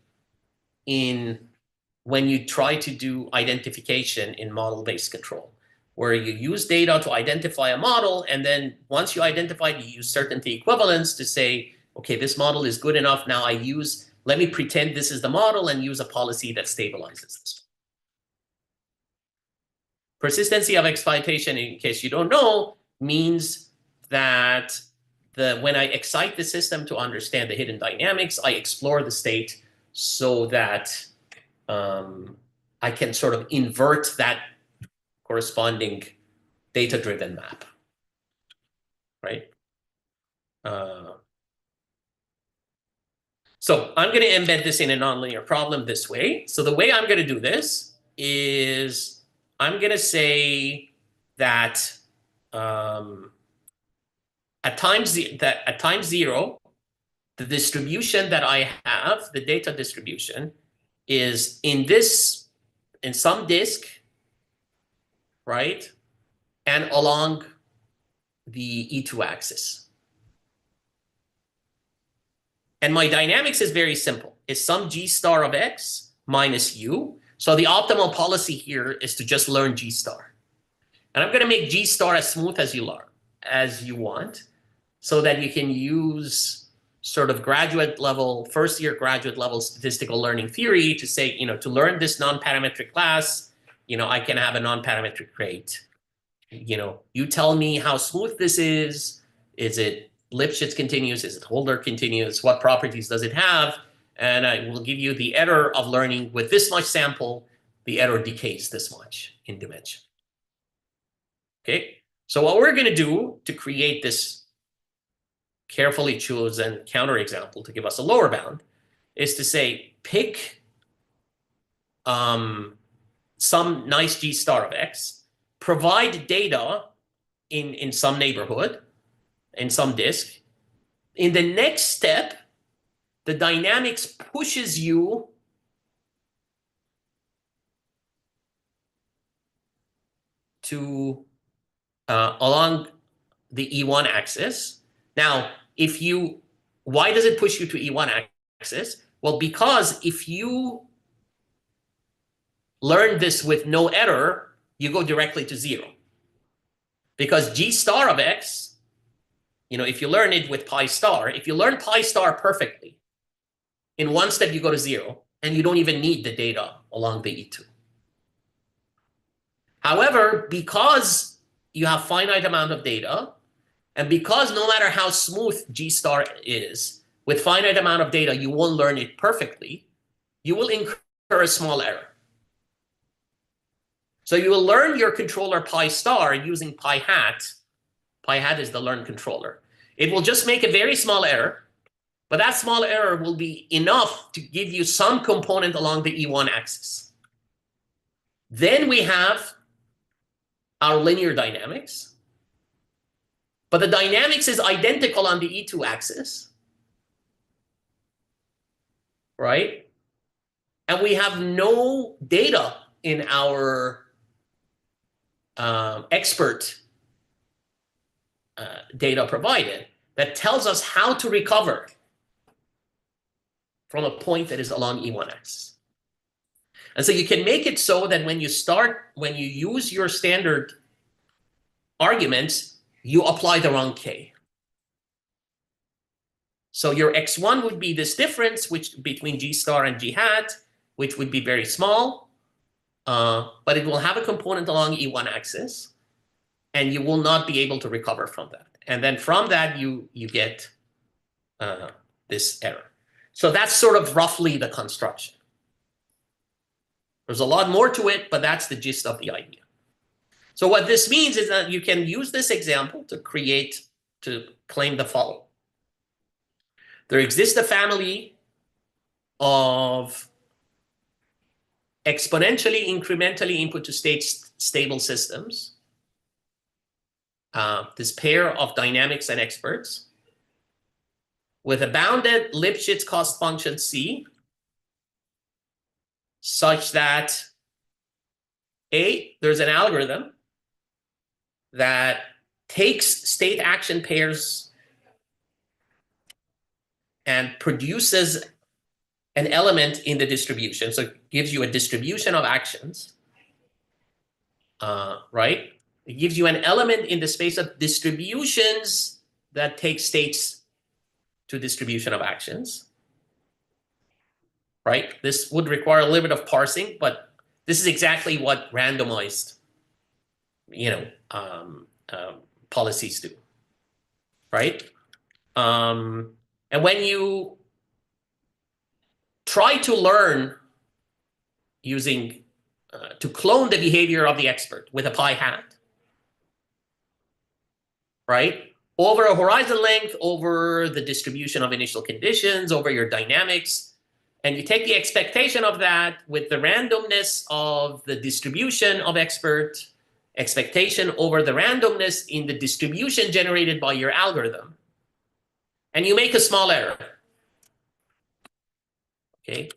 when you try to do identification in model-based control, where you use data to identify a model, and then once you identify it, you use certainty equivalence to say, okay, this model is good enough. Now let me pretend this is the model and use a policy that stabilizes this. Persistency of excitation, in case you don't know, means that when I excite the system to understand the hidden dynamics, I explore the state so that I can sort of invert that corresponding data-driven map, right? So I'm going to embed this in a nonlinear problem this way. So the way I'm going to do this is I'm going to say that at time 0, the distribution that I have, the data distribution, is in some disk, right? And along the E2 axis. And my dynamics is very simple. It's some G star of X minus U. So the optimal policy here is to just learn G star. And I'm going to make G star as smooth as you want, so that you can use sort of first-year graduate level statistical learning theory to say, to learn this non-parametric class, I can have a non-parametric rate. You tell me how smooth this is. Is it Lipschitz continuous? Is it Holder continuous? What properties does it have? And I will give you the error of learning with this much sample. The error decays this much in dimension. Okay, so what we're going to do to create this carefully chosen counterexample to give us a lower bound is to say, pick some nice G star of X, provide data in some neighborhood, in some disk. In the next step, the dynamics pushes you to along the E1 axis. Now, why does it push you to E1 axis? Well, because if you learn this with no error, you go directly to 0. Because G star of X, if you learn it with pi star, if you learn pi star perfectly, in one step you go to 0, and you don't even need the data along the E2. However, because you have finite amount of data, and because no matter how smooth G star is, with finite amount of data, you won't learn it perfectly, you will incur a small error. So you will learn your controller pi star using pi hat. Pi hat is the learn controller. It will just make a very small error, but that small error will be enough to give you some component along the E1 axis. Then we have our linear dynamics, but the dynamics is identical on the E2 axis, right? And we have no data in our expert data provided that tells us how to recover from a point that is along E1 axis. And so you can make it so that when you use your standard arguments, you apply the wrong K. So your X1 would be this difference between G star and G hat, which would be very small, but it will have a component along E1 axis, and you will not be able to recover from that. And then from that, you get this error. So that's sort of roughly the construction. There's a lot more to it, but that's the gist of the idea. So what this means is that you can use this example to claim the following. There exists a family of exponentially, incrementally input to state stable systems. This pair of dynamics and experts with a bounded Lipschitz cost function C, such that there's an algorithm that takes state action pairs and produces an element in the distribution. So it gives you a distribution of actions, right? It gives you an element in the space of distributions that take states to distribution of actions, right? This would require a little bit of parsing, but this is exactly what randomized, policies do, right? And when you try to learn using, to clone the behavior of the expert with a pi hat, right? Over a horizon length, over the distribution of initial conditions, over your dynamics, and you take the expectation of that with the randomness of the distribution of expectation over the randomness in the distribution generated by your algorithm, and you make a small error. Okay.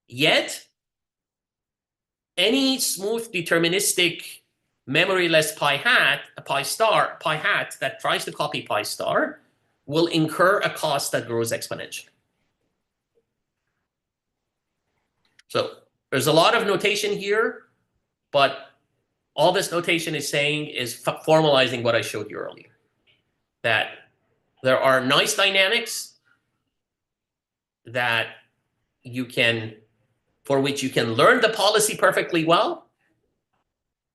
Yet, any smooth deterministic memoryless pi hat that tries to copy pi star will incur a cost that grows exponentially. So there's a lot of notation here, but all this notation is saying is formalizing what I showed you earlier, that there are nice dynamics that for which you can learn the policy perfectly well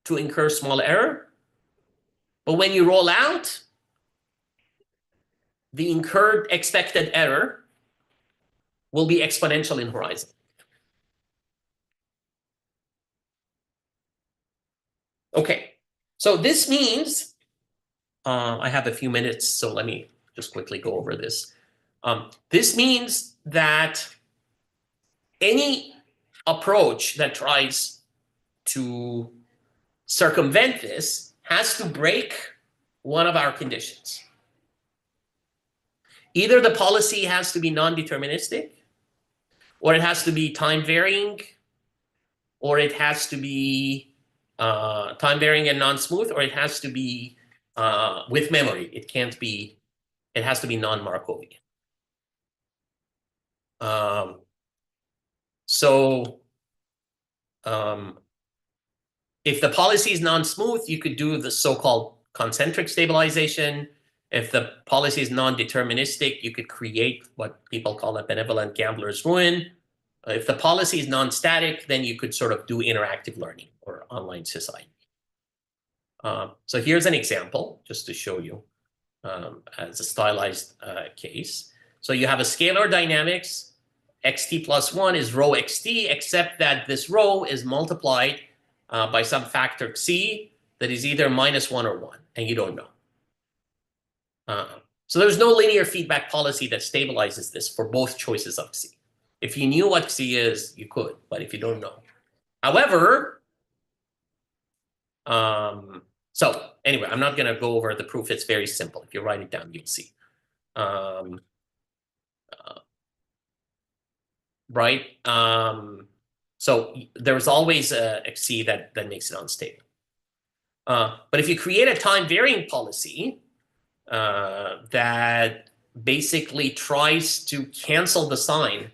to incur small error. But when you roll out, the incurred expected error will be exponential in horizon. Okay, so this means, I have a few minutes, so let me just quickly go over this. This means that any approach that tries to circumvent this has to break one of our conditions. Either the policy has to be non-deterministic, or it has to be time varying, or it has to be time varying and non-smooth, or it has to be with memory. It has to be non-Markovian. If the policy is non-smooth, you could do the so-called concentric stabilization. If the policy is non-deterministic, you could create what people call a benevolent gambler's ruin. If the policy is non-static, then you could sort of do interactive learning or online society. So here's an example, just to show you as a stylized case. So you have a scalar dynamics. Xt plus 1 is rho xt, except that this rho is multiplied by some factor c that is either -1 or 1, and you don't know. So there's no linear feedback policy that stabilizes this for both choices of c. If you knew what c is, you could, but if you don't know. However, so anyway, I'm not going to go over the proof. It's very simple. If you write it down, you'll see. Right? So there's always a xc that makes it unstable. But if you create a time varying policy that basically tries to cancel the sign,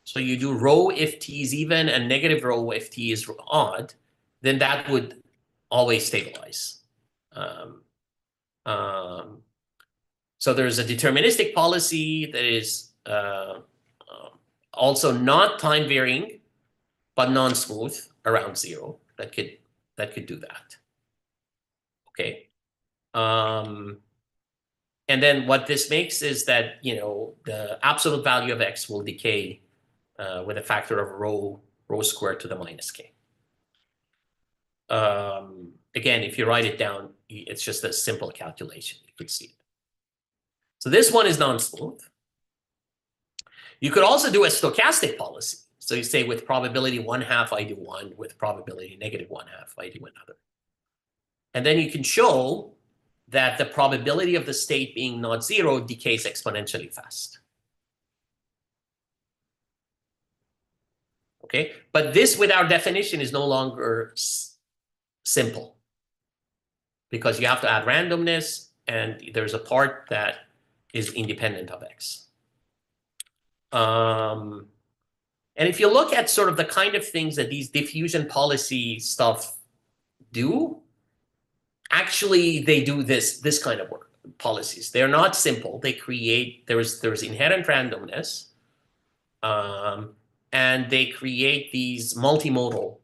so you do rho if t is even and negative rho if t is odd, then that would always stabilize. So there's a deterministic policy that is also not time varying, but non-smooth around 0 that could do that. Okay. And then what this makes is that, the absolute value of x will decay with a factor of rho squared to the -k. Again, if you write it down, it's just a simple calculation. You could see it. So this one is non-smooth. You could also do a stochastic policy. So you say with probability 1/2, I do one. With probability -1/2, I do another. And then you can show that the probability of the state being not 0 decays exponentially fast. Okay, but this with our definition is no longer simple, because you have to add randomness, and there's a part that is independent of x. And if you look at sort of the kind of things that these diffusion policy stuff do, actually they do this kind of work. policies. They're not simple. They create, there's inherent randomness, and they create these multimodal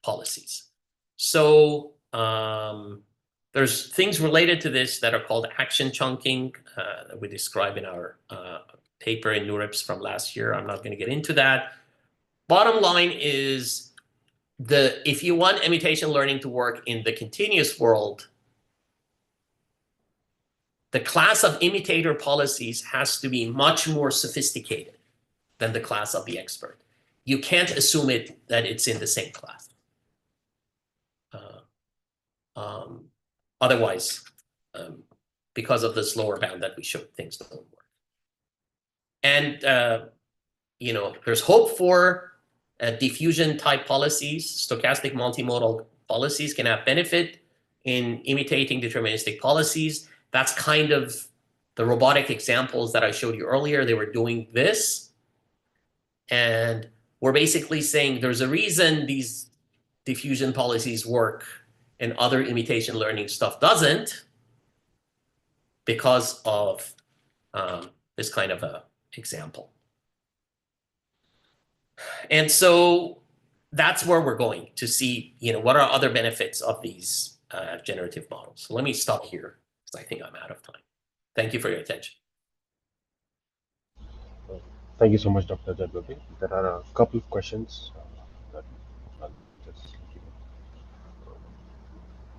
policies. So there's things related to this that are called action chunking that we describe in our paper in NeurIPS from last year. I'm not going to get into that. Bottom line is, if you want imitation learning to work in the continuous world, the class of imitator policies has to be much more sophisticated than the class of the expert. You can't assume that it's in the same class. Otherwise, because of this lower bound that we showed, things don't work. And you know, there's hope for diffusion type policies. Stochastic multimodal policies can have benefit in imitating deterministic policies. That's kind of the robotic examples that I showed you earlier. They were doing this. And we're basically saying there's a reason these diffusion policies work and other imitation learning stuff doesn't, because of this kind of a example. And so that's where we're going to see, you know, what are other benefits of these generative models. So let me stop here, because I think I'm out of time. Thank you for your attention. Thank you so much, Dr. Jadbabi. There are a couple of questions that I'll just keep.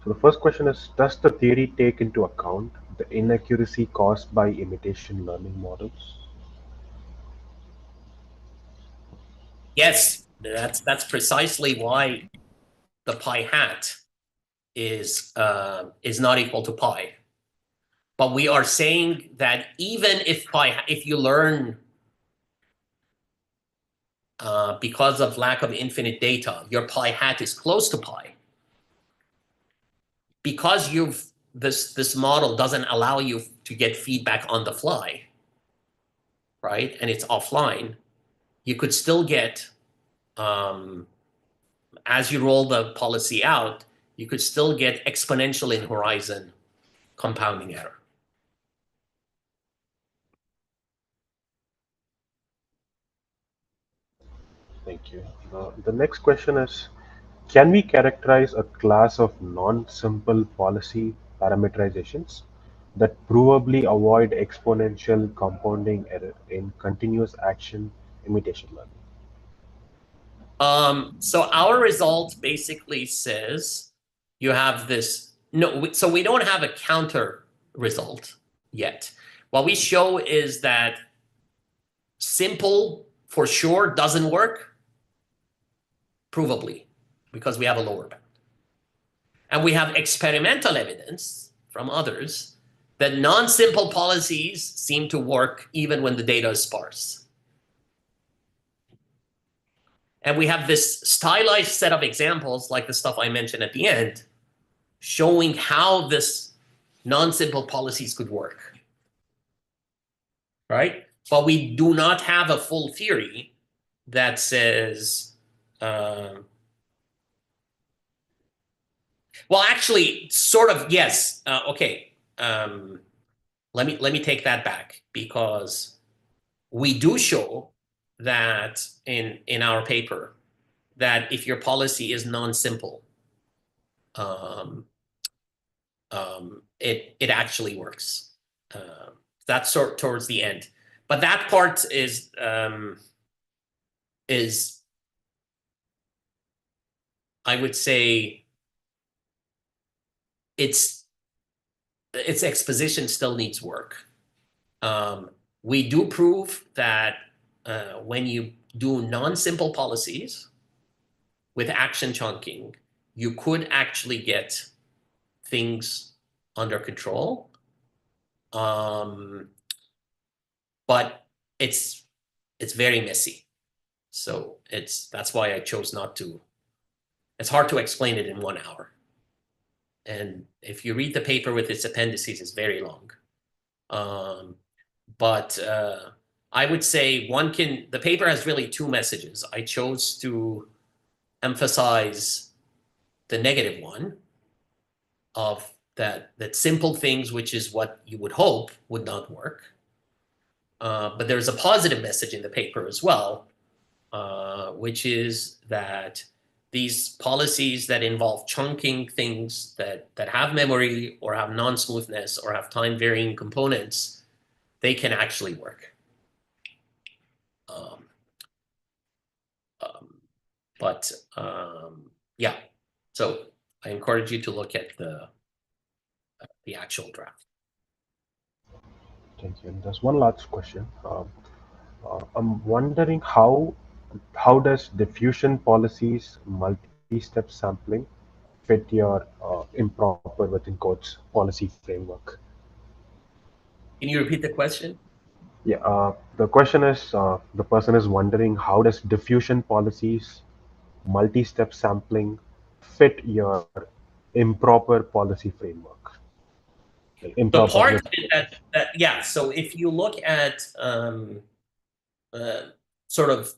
So the first question is, does the theory take into account the inaccuracy caused by imitation learning models? Yes, that's precisely why the pi hat is not equal to pi. But we are saying that even if you learn because of lack of infinite data, your pi hat is close to pi. Because this model doesn't allow you to get feedback on the fly, right? And it's offline. You could still get, as you roll the policy out, you could still get exponential in horizon compounding error. Thank you. The next question is, can we characterize a class of non-simple policy parameterizations that provably avoid exponential compounding error in continuous action imitation learning? So our result basically says you have this, so we don't have a counter result yet. What we show is that simple for sure doesn't work, provably, because we have a lower bound. And we have experimental evidence from others that non-simple policies seem to work even when the data is sparse. And we have this stylized set of examples, like the stuff I mentioned at the end, showing how this non-simple policies could work, right? But we do not have a full theory that says, well, actually, sort of, yes. Okay, let me take that back, because we do show that in our paper that if your policy is non-simple, it actually works. That's towards the end, but that part is I would say its exposition still needs work. We do prove that when you do non-simple policies with action chunking, you could actually get things under control. But it's very messy. So that's why I chose not to. It's hard to explain it in 1 hour. And if you read the paper with its appendices, it's very long. But I would say the paper has really 2 messages. I chose to emphasize the negative one of that simple things, which is what you would hope, would not work. But there's a positive message in the paper as well, which is that these policies that involve chunking things that have memory or have non-smoothness or have time-varying components, they can actually work. Yeah, so I encourage you to look at the actual draft. Thank you. And there's one last question. I'm wondering how does diffusion policies multi-step sampling fit your improper within quotes policy framework? Can you repeat the question? Yeah, the question is the person is wondering how does diffusion policies multi-step sampling fit your improper policy framework? Like The improper part with- that yeah, so if you look at sort of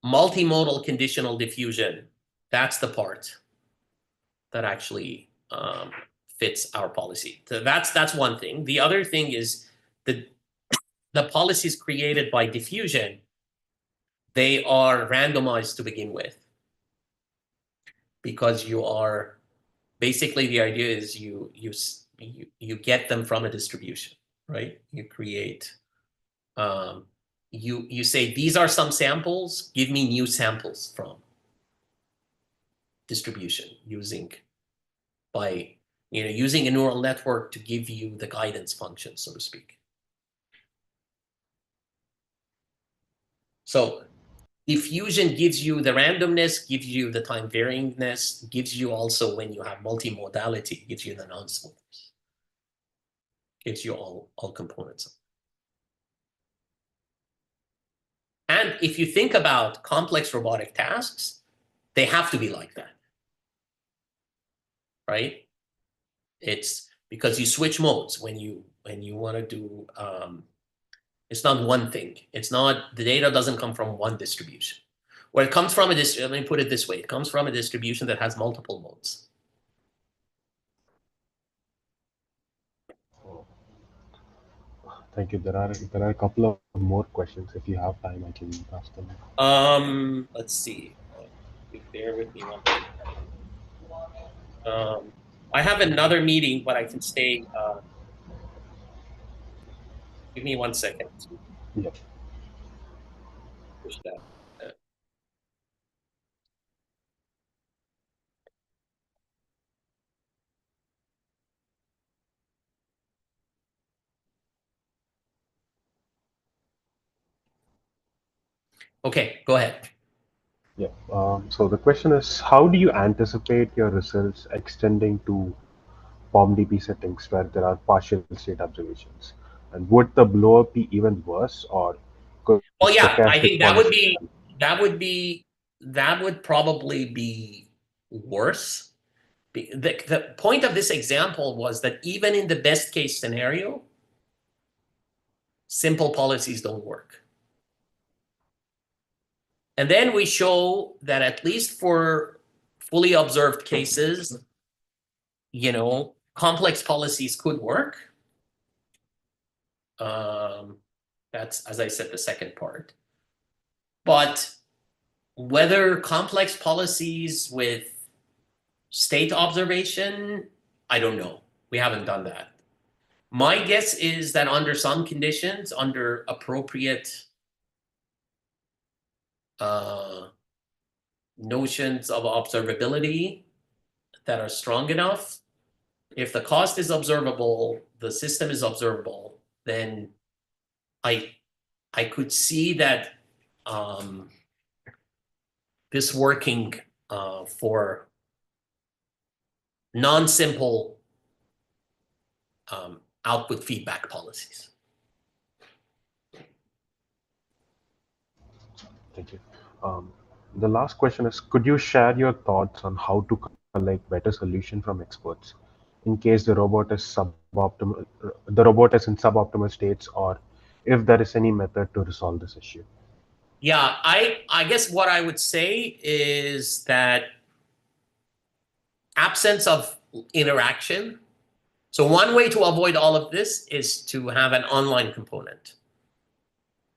multimodal conditional diffusion, that's the part that actually fits our policy. So that's one thing. The other thing is the policies created by diffusion, they are randomized to begin with, because you are basically, the idea is you get them from a distribution, right? You create you say these are some samples, give me new samples from distribution using a neural network to give you the guidance function, so to speak. So diffusion gives you the randomness, gives you the time varyingness, gives you also, when you have multimodality, gives you the non-smoothness, gives you all components. And if you think about complex robotic tasks, they have to be like that, right? It's because you switch modes when you want to do, it's not one thing. It's not, the data doesn't come from one distribution. Well, it comes from let me put it this way. It comes from a distribution that has multiple modes. Thank you. There are a couple of more questions. If you have time, I can ask them. Let's see. Bear with me one second. I have another meeting, but I can stay. Give me 1 second. Yeah. Push that. Okay, go ahead. Yeah. So the question is, how do you anticipate your results extending to POMDP settings where there are partial state observations? And would the blow-up be even worse, or could Well, yeah, I stochastic think policy- that would probably be worse. The point of this example was that even in the best case scenario, simple policies don't work. And then we show that at least for fully observed cases, complex policies could work. That's, as I said, the second part. But whether complex policies with state observation, I don't know. We haven't done that. My guess is that under some conditions, under appropriate notions of observability that are strong enough, if the cost is observable, the system is observable, then I could see that this working for non-simple output feedback policies. Thank you. The last question is, could you share your thoughts on how to collect better solution from experts in case the robot is in suboptimal states, or if there is any method to resolve this issue? Yeah, I guess what I would say is that absence of interaction So one way to avoid all of this is to have an online component,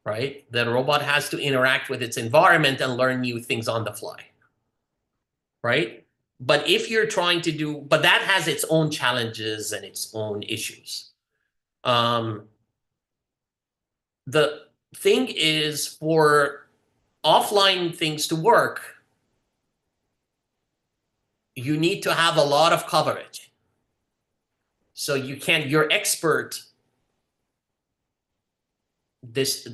right? The robot has to interact with its environment and learn new things on the fly, right? But if you're trying to do, but that has its own challenges and its own issues. The thing is, for offline things to work, you need to have a lot of coverage. So you can't, your expert, this,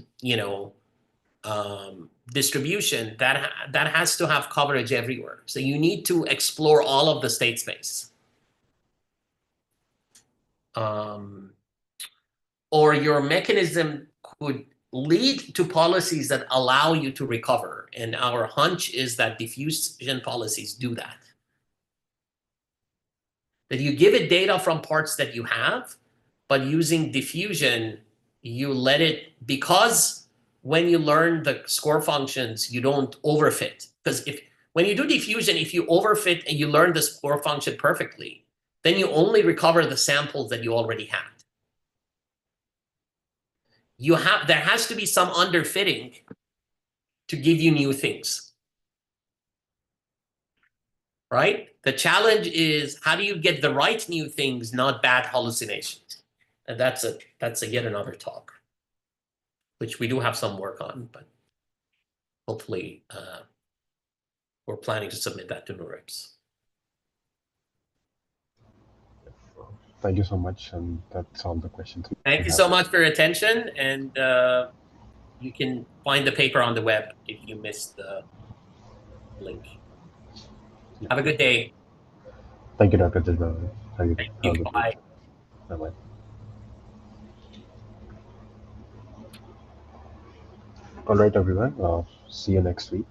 distribution, that has to have coverage everywhere. So you need to explore all of the state space. Or your mechanism could lead to policies that allow you to recover. And our hunch is that diffusion policies do that. That you give it data from parts that you have, but using diffusion, you let it, because when you learn the score functions, you don't overfit. Because when you do diffusion, if you overfit and you learn the score function perfectly, then you only recover the samples that you already had. There has to be some underfitting to give you new things, right? The challenge is, how do you get the right new things, not bad hallucinations? And that's yet another talk, which we do have some work on, but hopefully we're planning to submit that to NeurIPS. Thank you so much, and that's all the questions. Thank you so much for your attention, and you can find the paper on the web if you missed the link. Yeah. Have a good day. Thank you, Dr. Jadhav. Thank you. Bye. Bye-bye. All right, everyone. See you next week.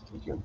Stay tuned.